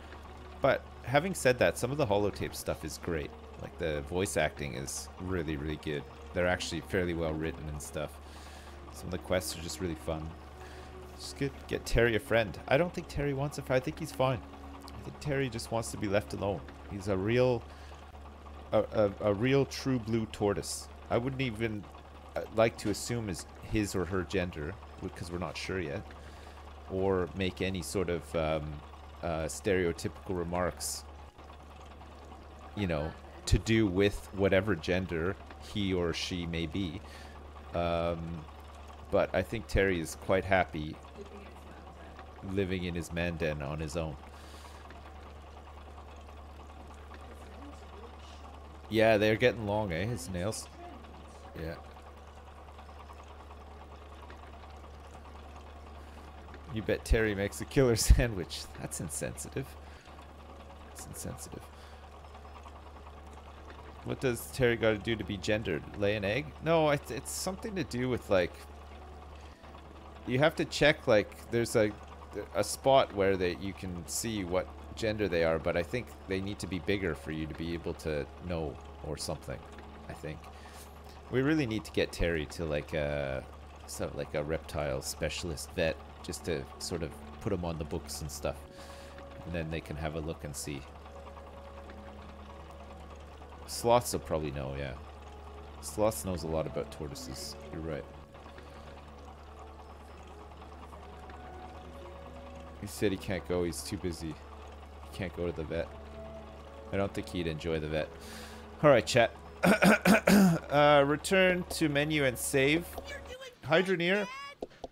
Speaker 1: But having said that, some of the holotape stuff is great. Like the voice acting is really, really good. They're actually fairly well written and stuff. Some of the quests are just really fun. Just get Terry a friend. I don't think Terry wants a friend. I think he's fine. I think Terry just wants to be left alone. He's a real true blue tortoise. I wouldn't even like to assume his or her gender, because we're not sure yet, or make any sort of stereotypical remarks, you know, to do with whatever gender he or she may be. But I think Terry is quite happy living in his man den on his own. Yeah, they're getting long, eh, his nails? Yeah. You bet Terry makes a killer sandwich. That's insensitive. That's insensitive. What does Terry got to do to be gendered? Lay an egg? No, it's something to do with, like, you have to check, like, there's a spot where you can see what gender they are, but I think they need to be bigger for you to be able to know, or something. I think we really need to get Terry to like a reptile specialist vet, just to sort of put him on the books and stuff, and then they can have a look and see. Sloths will probably know, yeah. Sloths knows a lot about tortoises. You're right. He said he can't go. He's too busy. He can't go to the vet. I don't think he'd enjoy the vet. All right, chat. Return to menu and save. Hydroneer,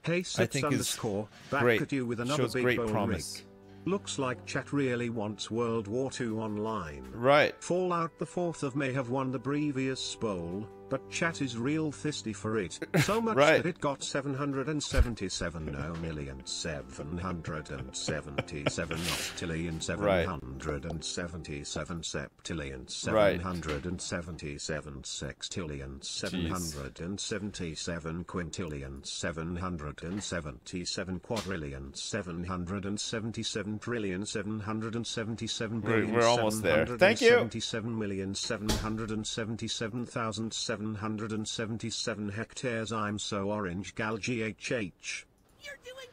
Speaker 3: Hey
Speaker 1: I
Speaker 3: Sips
Speaker 1: think is
Speaker 3: _ back
Speaker 1: great.
Speaker 3: at you with another
Speaker 1: Shows
Speaker 3: big
Speaker 1: great
Speaker 3: bone
Speaker 1: promise.
Speaker 3: rig. Looks like chat really wants World War II Online.
Speaker 1: Right.
Speaker 3: Fallout the 4th of May have won the previous bowl, but chat is real thirsty for it. So much
Speaker 1: Right.
Speaker 3: that it got 777,777 octillion, 777 septillion, 777 sextillion, 777 quintillion, 777 quadrillion, 777 trillion, 777 billion,
Speaker 1: We're almost there. Thank you.
Speaker 3: 777,777,777 hectares. I'm so orange, gal GHH.
Speaker 5: You're doing